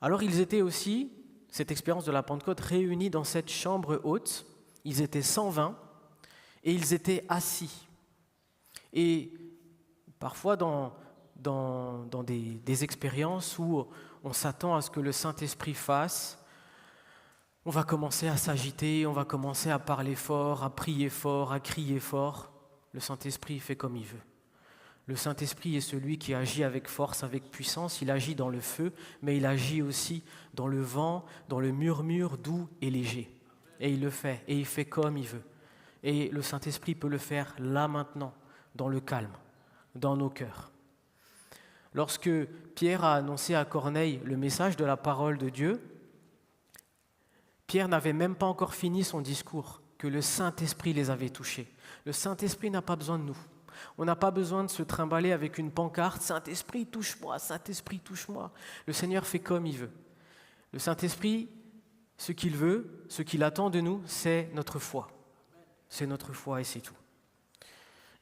Alors ils étaient aussi, cette expérience de la Pentecôte, réunis dans cette chambre haute. Ils étaient 120 et ils étaient assis. Et parfois dans des expériences où on s'attend à ce que le Saint-Esprit fasse, on va commencer à s'agiter, on va commencer à parler fort, à prier fort, à crier fort. Le Saint-Esprit fait comme il veut. Le Saint-Esprit est celui qui agit avec force, avec puissance. Il agit dans le feu, mais il agit aussi dans le vent, dans le murmure doux et léger. Et il le fait, et il fait comme il veut. Et le Saint-Esprit peut le faire là maintenant, dans le calme, dans nos cœurs. Lorsque Pierre a annoncé à Corneille le message de la parole de Dieu, Pierre n'avait même pas encore fini son discours, que le Saint-Esprit les avait touchés. Le Saint-Esprit n'a pas besoin de nous. On n'a pas besoin de se trimballer avec une pancarte « Saint-Esprit, touche-moi, Saint-Esprit, touche-moi ». Le Seigneur fait comme il veut. Le Saint-Esprit, ce qu'il veut, ce qu'il attend de nous, c'est notre foi. C'est notre foi et c'est tout.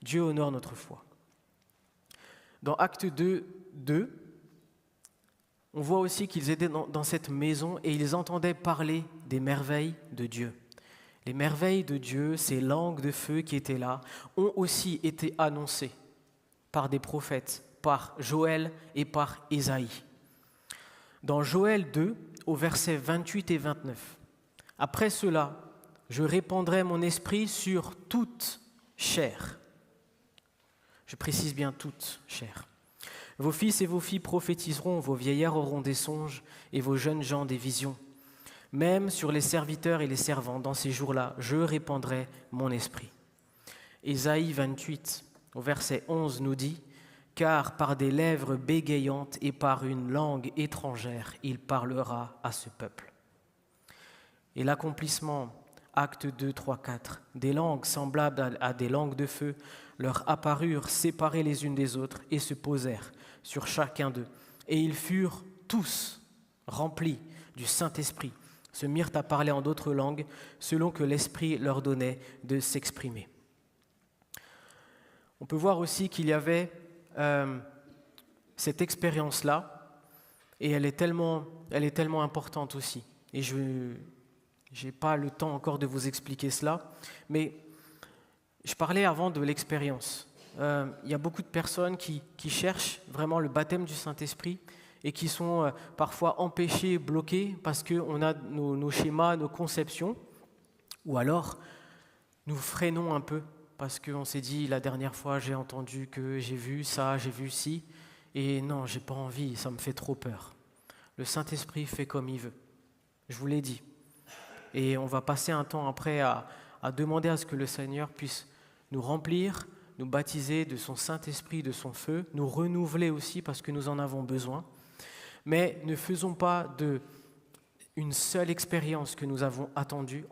Dieu honore notre foi. Dans Actes 2, on voit aussi qu'ils étaient dans cette maison et ils entendaient parler des merveilles de Dieu. Les merveilles de Dieu, ces langues de feu qui étaient là, ont aussi été annoncées par des prophètes, par Joël et par Ésaïe. Dans Joël 2, au verset 28 et 29, Après cela, je répandrai mon esprit sur toute chair. Je précise bien toute chair. Vos fils et vos filles prophétiseront, vos vieillards auront des songes et vos jeunes gens des visions. Même sur les serviteurs et les servantes, dans ces jours-là, je répandrai mon esprit. Ésaïe 28, au verset 11, nous dit « Car par des lèvres bégayantes et par une langue étrangère, il parlera à ce peuple. » Et l'accomplissement, acte 2, 3, 4, des langues semblables à des langues de feu leur apparurent séparées les unes des autres et se posèrent sur chacun d'eux. Et ils furent tous remplis du Saint-Esprit, se mirent à parler en d'autres langues selon que l'Esprit leur donnait de s'exprimer. On peut voir aussi qu'il y avait cette expérience-là, et elle est tellement importante aussi. Et je n'ai pas le temps encore de vous expliquer cela, mais je parlais avant de l'expérience. Il y a beaucoup de personnes qui cherchent vraiment le baptême du Saint-Esprit et qui sont parfois empêchées, bloquées, parce qu'on a nos schémas, nos conceptions, ou alors nous freinons un peu, parce qu'on s'est dit, la dernière fois, j'ai entendu que j'ai vu ça, j'ai vu ci, et non, j'ai pas envie, ça me fait trop peur. Le Saint-Esprit fait comme il veut, je vous l'ai dit. Et on va passer un temps après à demander à ce que le Seigneur puisse nous remplir, nous baptiser de son Saint-Esprit, de son feu, nous renouveler aussi parce que nous en avons besoin. Mais ne faisons pas une seule expérience que nous avons entendue,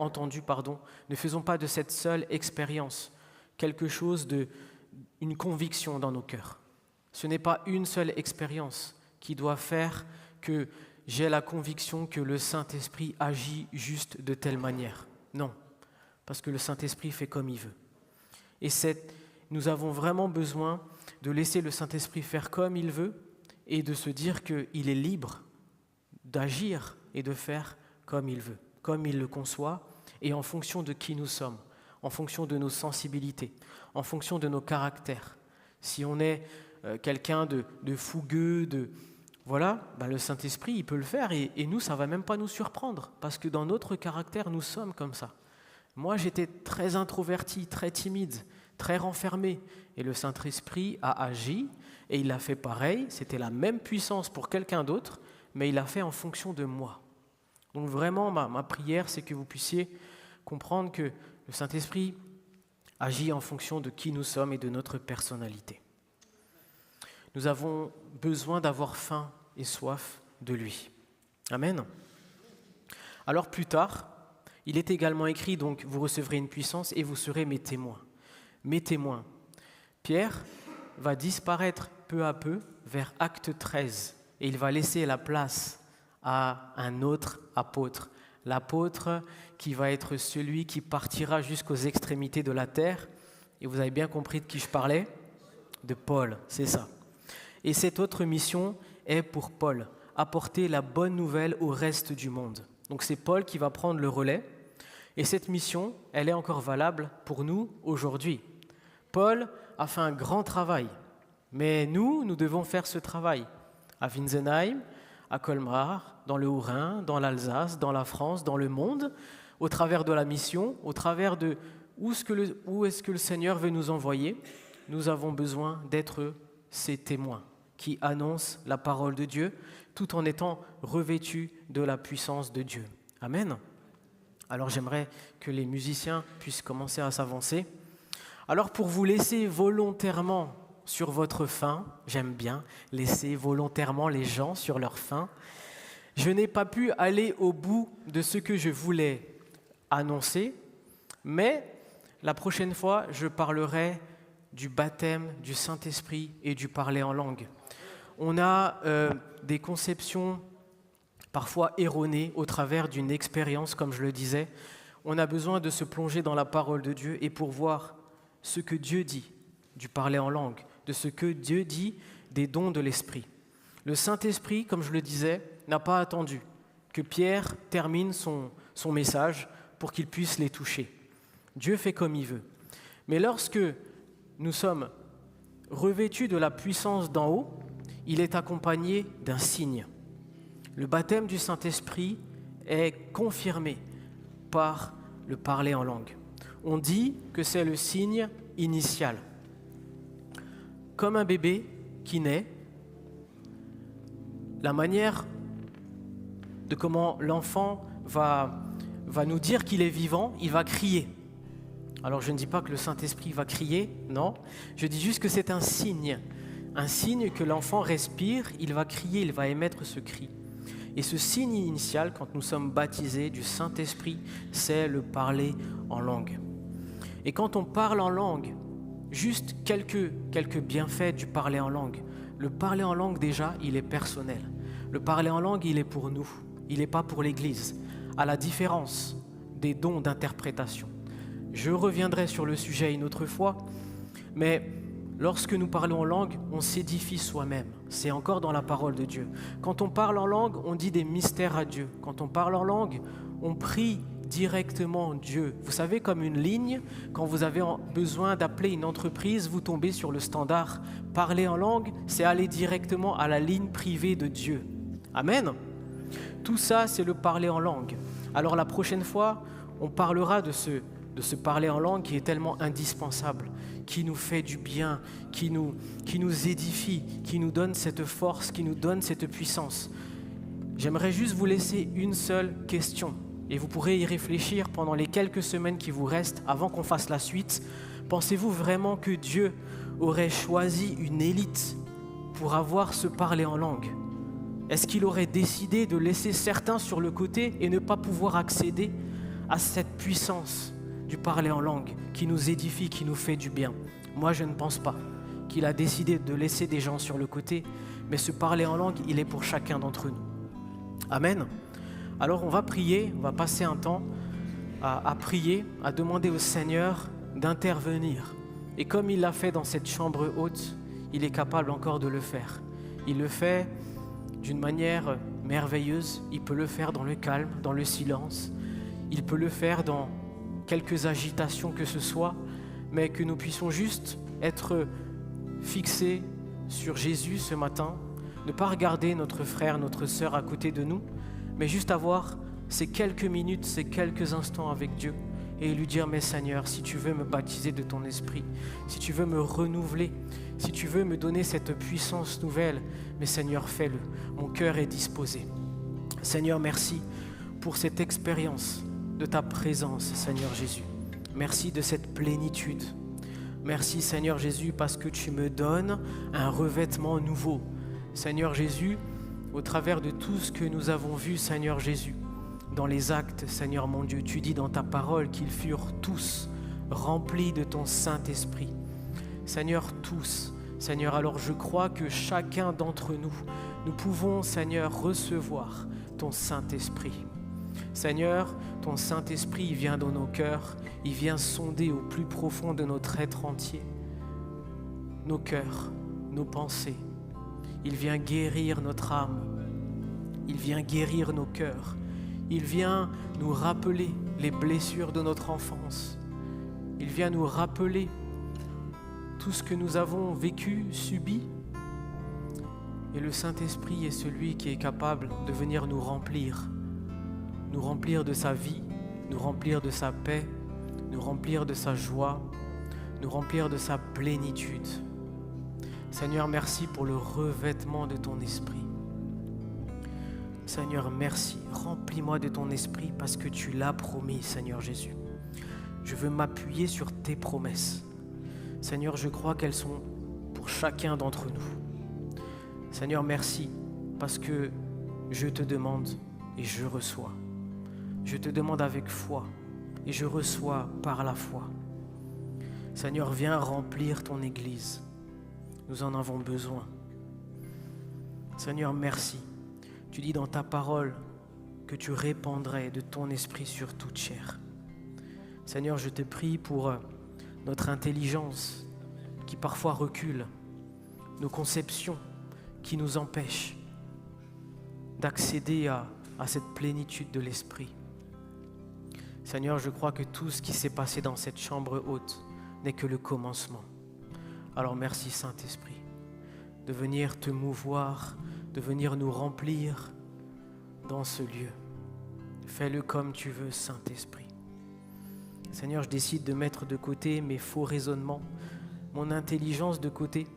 ne faisons pas de cette seule expérience quelque chose une conviction dans nos cœurs. Ce n'est pas une seule expérience qui doit faire que j'ai la conviction que le Saint-Esprit agit juste de telle manière. Non, parce que le Saint-Esprit fait comme il veut. Et nous avons vraiment besoin de laisser le Saint-Esprit faire comme il veut et de se dire qu'il est libre d'agir et de faire comme il veut, comme il le conçoit, et en fonction de qui nous sommes, en fonction de nos sensibilités, en fonction de nos caractères. Si on est quelqu'un de fougueux, voilà, le Saint-Esprit, il peut le faire, et nous, ça ne va même pas nous surprendre, parce que dans notre caractère, nous sommes comme ça. Moi, j'étais très introverti, très timide, très renfermé, et le Saint-Esprit a agi, et il a fait pareil, c'était la même puissance pour quelqu'un d'autre, mais il a fait en fonction de moi. Donc vraiment, ma prière, c'est que vous puissiez comprendre que le Saint-Esprit agit en fonction de qui nous sommes et de notre personnalité. Nous avons besoin d'avoir faim et soif de lui. Amen. Alors plus tard, il est également écrit, donc vous recevrez une puissance et vous serez mes témoins. Mes témoins. Pierre va disparaître peu à peu vers Acte 13 et il va laisser la place à un autre apôtre. L'apôtre qui va être celui qui partira jusqu'aux extrémités de la terre. Et vous avez bien compris de qui je parlais ? De Paul, c'est ça. Et cette autre mission est pour Paul, apporter la bonne nouvelle au reste du monde. Donc c'est Paul qui va prendre le relais. Et cette mission, elle est encore valable pour nous aujourd'hui. Paul a fait un grand travail, mais nous devons faire ce travail à Winsenheim, à Colmar, dans le Haut-Rhin, dans l'Alsace, dans la France, dans le monde, au travers de la mission, au travers de où est-ce que le Seigneur veut nous envoyer. Nous avons besoin d'être ses témoins qui annoncent la parole de Dieu tout en étant revêtus de la puissance de Dieu. Amen. Alors j'aimerais que les musiciens puissent commencer à s'avancer. Alors pour vous laisser volontairement sur votre faim, j'aime bien laisser volontairement les gens sur leur faim, je n'ai pas pu aller au bout de ce que je voulais annoncer, mais la prochaine fois, je parlerai du baptême du Saint-Esprit et du parler en langue. On a des conceptions parfois erronées au travers d'une expérience, comme je le disais. On a besoin de se plonger dans la parole de Dieu et pour voir ce que Dieu dit du parler en langue, de ce que Dieu dit des dons de l'Esprit. Le Saint-Esprit, comme je le disais, n'a pas attendu que Pierre termine son message pour qu'il puisse les toucher. Dieu fait comme il veut. Mais lorsque nous sommes revêtus de la puissance d'en haut, il est accompagné d'un signe. Le baptême du Saint-Esprit est confirmé par le parler en langue. On dit que c'est le signe initial. Comme un bébé qui naît, la manière de comment l'enfant va nous dire qu'il est vivant, il va crier. Alors je ne dis pas que le Saint-Esprit va crier, non. Je dis juste que c'est un signe que l'enfant respire, il va crier, il va émettre ce cri. Et ce signe initial, quand nous sommes baptisés du Saint-Esprit, c'est le parler en langue. Et quand on parle en langue, juste quelques bienfaits du parler en langue. Le parler en langue déjà, il est personnel. Le parler en langue, il est pour nous, il n'est pas pour l'Église, à la différence des dons d'interprétation. Je reviendrai sur le sujet une autre fois, mais lorsque nous parlons en langue, on s'édifie soi-même. C'est encore dans la parole de Dieu. Quand on parle en langue, on dit des mystères à Dieu. Quand on parle en langue, on prie directement Dieu. Vous savez, comme une ligne, quand vous avez besoin d'appeler une entreprise, vous tombez sur le standard. Parler en langue, c'est aller directement à la ligne privée de Dieu. Amen. Tout ça, c'est le parler en langue. Alors la prochaine fois, on parlera de ce parler en langue qui est tellement indispensable, qui nous fait du bien, qui nous édifie, qui nous donne cette force, qui nous donne cette puissance. J'aimerais juste vous laisser une seule question et vous pourrez y réfléchir pendant les quelques semaines qui vous restent avant qu'on fasse la suite. Pensez-vous vraiment que Dieu aurait choisi une élite pour avoir ce parler en langue ? Est-ce qu'il aurait décidé de laisser certains sur le côté et ne pas pouvoir accéder à cette puissance du parler en langue qui nous édifie, qui nous fait du bien? Moi, je ne pense pas qu'il a décidé de laisser des gens sur le côté, mais ce parler en langue, il est pour chacun d'entre nous. Amen. Alors, on va prier, on va passer un temps à prier, à demander au Seigneur d'intervenir. Et comme il l'a fait dans cette chambre haute, il est capable encore de le faire. Il le fait d'une manière merveilleuse, il peut le faire dans le calme, dans le silence, il peut le faire dans quelques agitations que ce soit, mais que nous puissions juste être fixés sur Jésus ce matin, ne pas regarder notre frère, notre sœur à côté de nous, mais juste avoir ces quelques minutes, ces quelques instants avec Dieu et lui dire: mais Seigneur, si tu veux me baptiser de ton esprit, si tu veux me renouveler, si tu veux me donner cette puissance nouvelle, mais Seigneur, fais-le. Mon cœur est disposé. Seigneur, merci pour cette expérience de ta présence, Seigneur Jésus. Merci de cette plénitude. Merci, Seigneur Jésus, parce que tu me donnes un revêtement nouveau. Seigneur Jésus, au travers de tout ce que nous avons vu, Seigneur Jésus, dans les actes, Seigneur mon Dieu, tu dis dans ta parole qu'ils furent tous remplis de ton Saint-Esprit. Seigneur, tous. Seigneur, alors je crois que chacun d'entre nous, nous pouvons, Seigneur, recevoir ton Saint-Esprit. Seigneur, ton Saint-Esprit, il vient dans nos cœurs, il vient sonder au plus profond de notre être entier, nos cœurs, nos pensées. Il vient guérir notre âme, il vient guérir nos cœurs, il vient nous rappeler les blessures de notre enfance, il vient nous rappeler tout ce que nous avons vécu, subi. Et le Saint-Esprit est celui qui est capable de venir nous remplir de sa vie, nous remplir de sa paix, nous remplir de sa joie, nous remplir de sa plénitude. Seigneur, merci pour le revêtement de ton esprit. Seigneur, merci. Remplis-moi de ton esprit parce que tu l'as promis, Seigneur Jésus. Je veux m'appuyer sur tes promesses. Seigneur, je crois qu'elles sont pour chacun d'entre nous. Seigneur, merci parce que je te demande et je reçois. Je te demande avec foi et je reçois par la foi. Seigneur, viens remplir ton Église. Nous en avons besoin. Seigneur, merci. Tu dis dans ta parole que tu répandrais de ton esprit sur toute chair. Seigneur, je te prie pour notre intelligence qui parfois recule, nos conceptions qui nous empêchent d'accéder à cette plénitude de l'esprit. Seigneur, je crois que tout ce qui s'est passé dans cette chambre haute n'est que le commencement. Alors merci Saint-Esprit de venir te mouvoir, de venir nous remplir dans ce lieu. Fais-le comme tu veux, Saint-Esprit. Seigneur, je décide de mettre de côté mes faux raisonnements, mon intelligence de côté,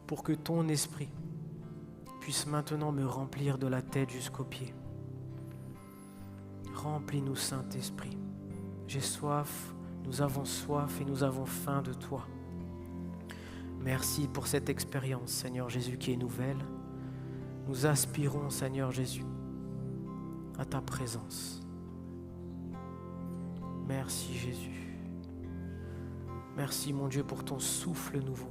pour que ton esprit puisse maintenant me remplir de la tête jusqu'aux pieds. Remplis-nous, Saint-Esprit. J'ai soif, nous avons soif et nous avons faim de toi. Merci pour cette expérience, Seigneur Jésus, qui est nouvelle. Nous aspirons, Seigneur Jésus, à ta présence. Merci, Jésus. Merci, mon Dieu, pour ton souffle nouveau.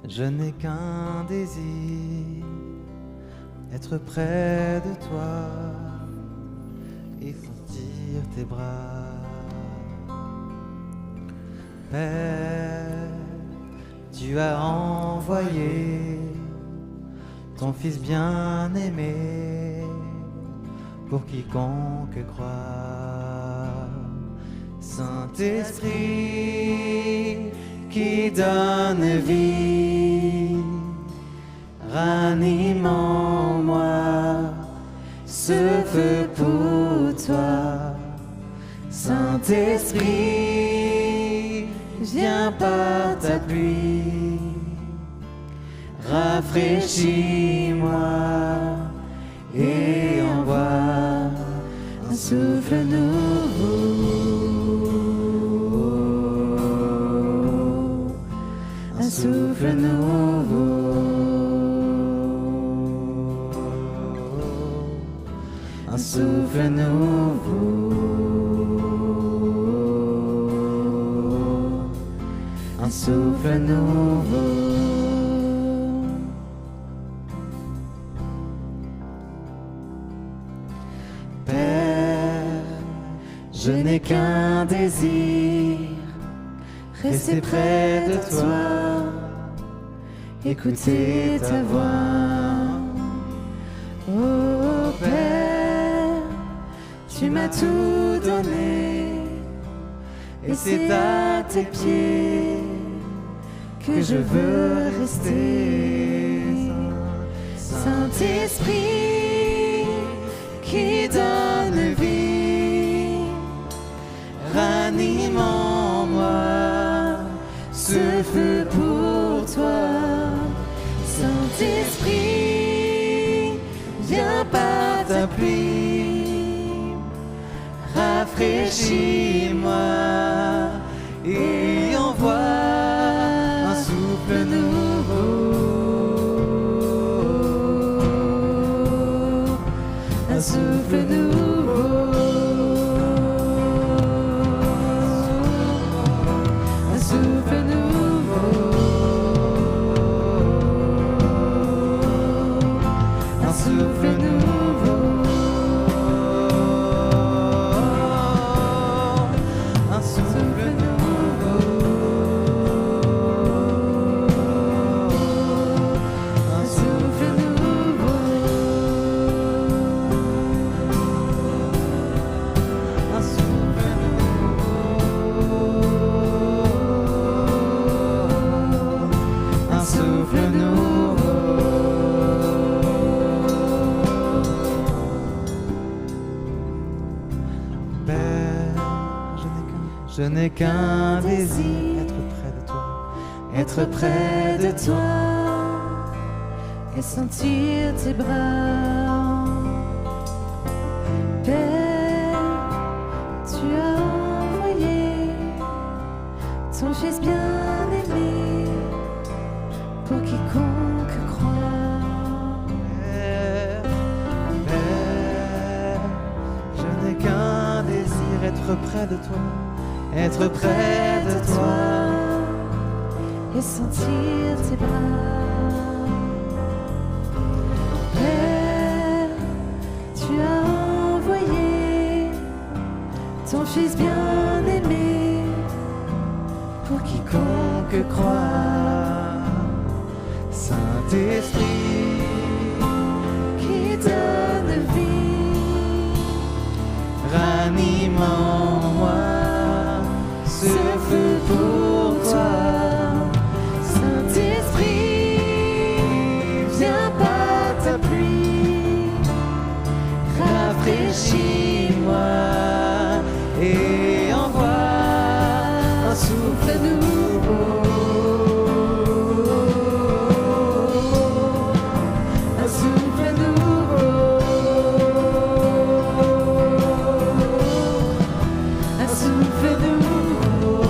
Je n'ai qu'un désir, être près de toi et sentir tes bras. Père, tu as envoyé ton Fils bien-aimé pour quiconque croit. Saint-Esprit qui donne vie, ranime en moi ce feu pour toi. Saint-Esprit, viens par ta pluie, rafraîchis-moi et envoie un souffle nouveau. Un souffle nouveau, un souffle nouveau, un souffle nouveau. Père, je n'ai qu'un désir, rester près de toi, écouter ta voix. Oh Père, tu m'as tout donné, et c'est à tes pieds que je veux rester. Saint-Esprit qui donne vie, ranime en moi ce feu pour toi. Saint-Esprit, viens par ta pluie, rafraîchis-moi et envoie un souffle nouveau, un souffle nouveau, un souffle nouveau, un souffle nouveau, un souffle nouveau, un souffle nouveau, un souffle nouveau, un souffle nouveau. Père, je n'ai qu'un désir, être près de toi et sentir tes bras. Père, tu as envoyé ton Fils bien-aimé pour quiconque croit. Père, je n'ai qu'un désir, être près de toi, être près de toi et sentir tes bras. Père, tu as envoyé ton Fils bien-aimé pour quiconque croit. Saint-Esprit qui donne vie, ranime souffle nouveau, un souffle nouveau, un souffle nouveau,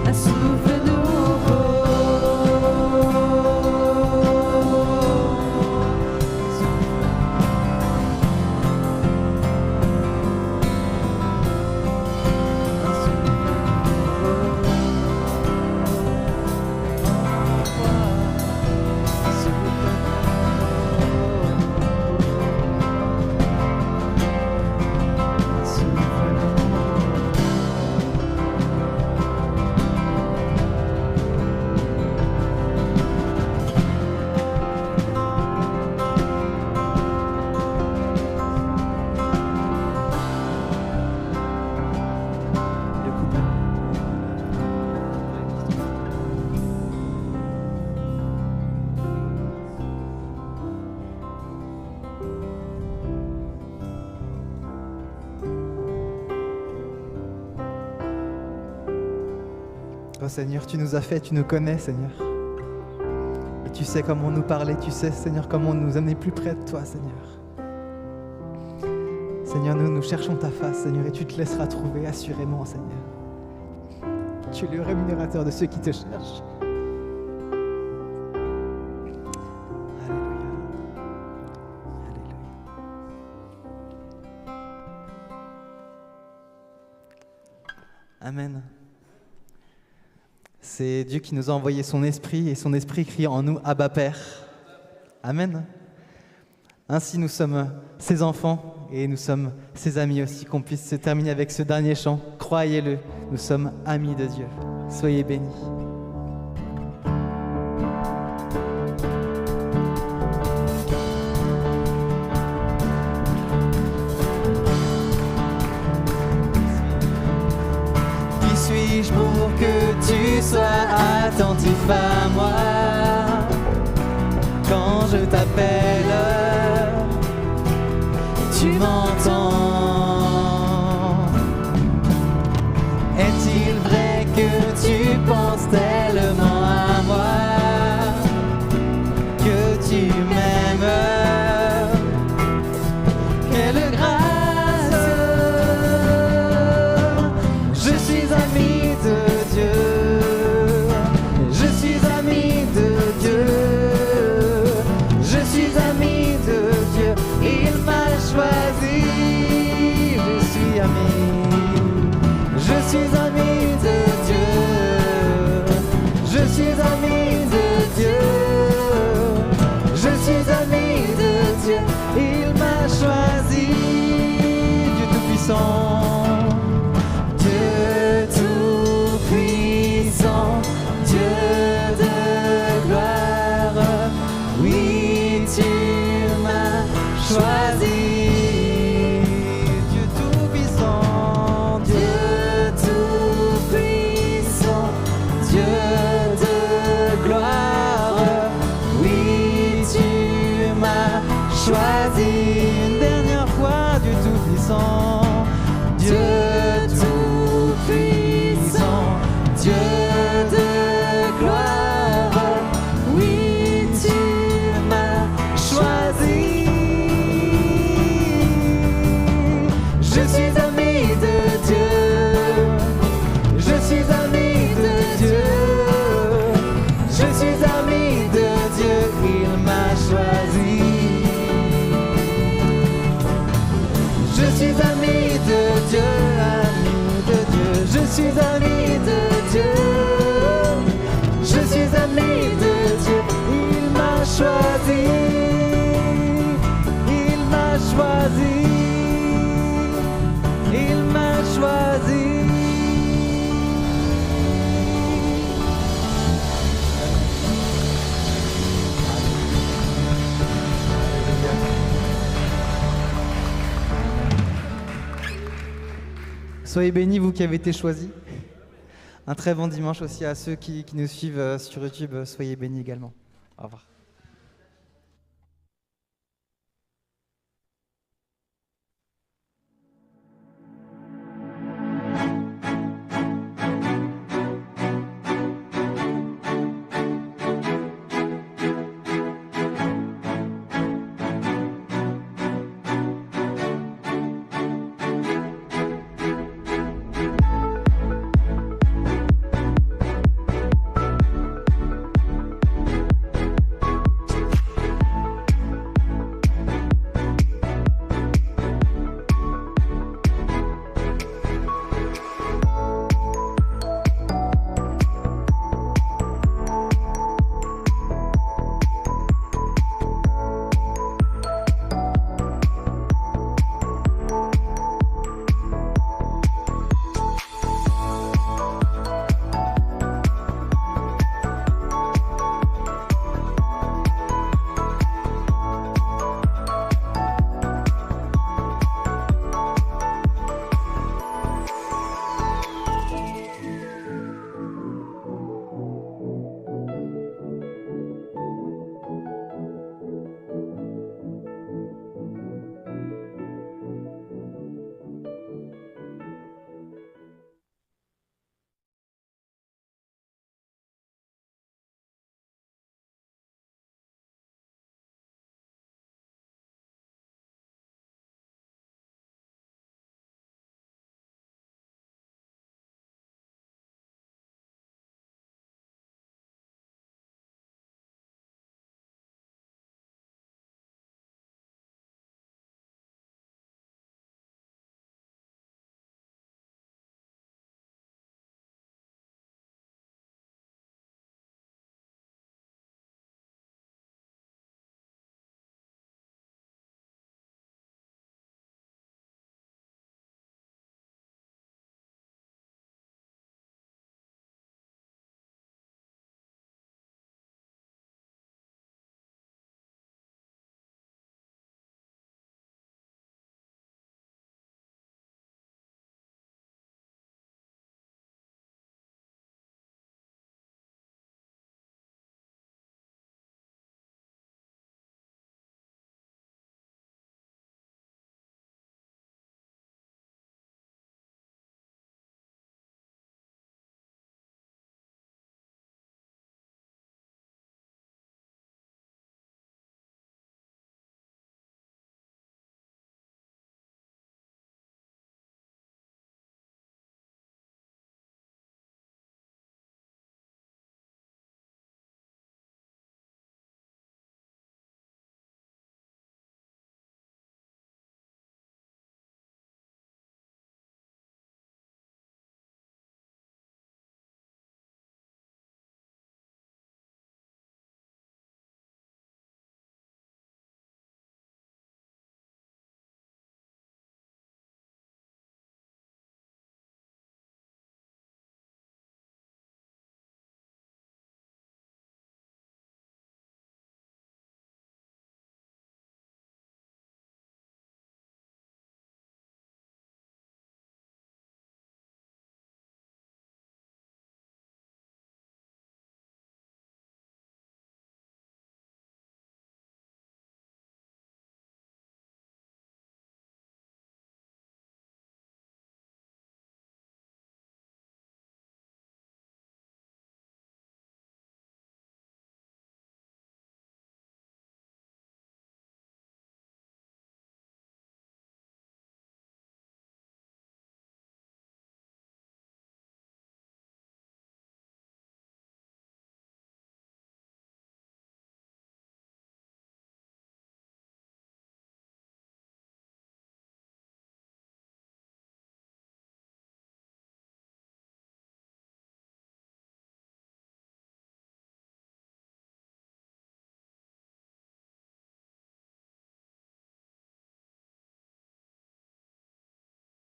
un souffle nouveau. Oh Seigneur, tu nous as fait, tu nous connais, Seigneur. Et tu sais comment nous parler, tu sais, Seigneur, comment nous amener plus près de toi, Seigneur. Seigneur, nous cherchons ta face, Seigneur, et tu te laisseras trouver assurément, Seigneur. Tu es le rémunérateur de ceux qui te cherchent. Alléluia. Alléluia. Amen. C'est Dieu qui nous a envoyé son esprit et son esprit crie en nous Abba Père. Amen. Ainsi nous sommes ses enfants et nous sommes ses amis aussi. Qu'on puisse se terminer avec ce dernier chant. Croyez-le, nous sommes amis de Dieu. Soyez bénis. Qui suis-je pour que tu sois attentif à moi quand je t'appelle? Tu m'entends. Est-il vrai que tu penses tellement à moi, que tu m'aimes? Quelle grâce! Je suis ami de Dieu. Je suis ami de Dieu. Je suis ami de Dieu. Il m'a choisi. Je suis ami. Je suis ami de Dieu. Je suis ami de Dieu. Je suis ami de Dieu. Il m'a choisi. Dieu Tout-Puissant. Dieu Tout-Puissant. Dieu de gloire. Oui, tu m'as choisi. Dieu Tout-Puissant. Dieu Tout-Puissant. Dieu de gloire. Oui, tu m'as choisi. Une dernière fois, Dieu Tout-Puissant. Dieu Tout-Puissant. Dieu de gloire. Oui, tu m'as choisi. Je suis ami de Dieu. Je suis ami de Dieu. Je suis ami de Dieu. Il m'a choisi. Je suis ami de Dieu, ami de Dieu. Je suis ami de Dieu. Je suis ami de Dieu. Il m'a choisi. Il m'a choisi. Il m'a choisi. Soyez bénis, vous qui avez été choisis. Un très bon dimanche aussi à ceux qui nous suivent sur YouTube. Soyez bénis également. Au revoir.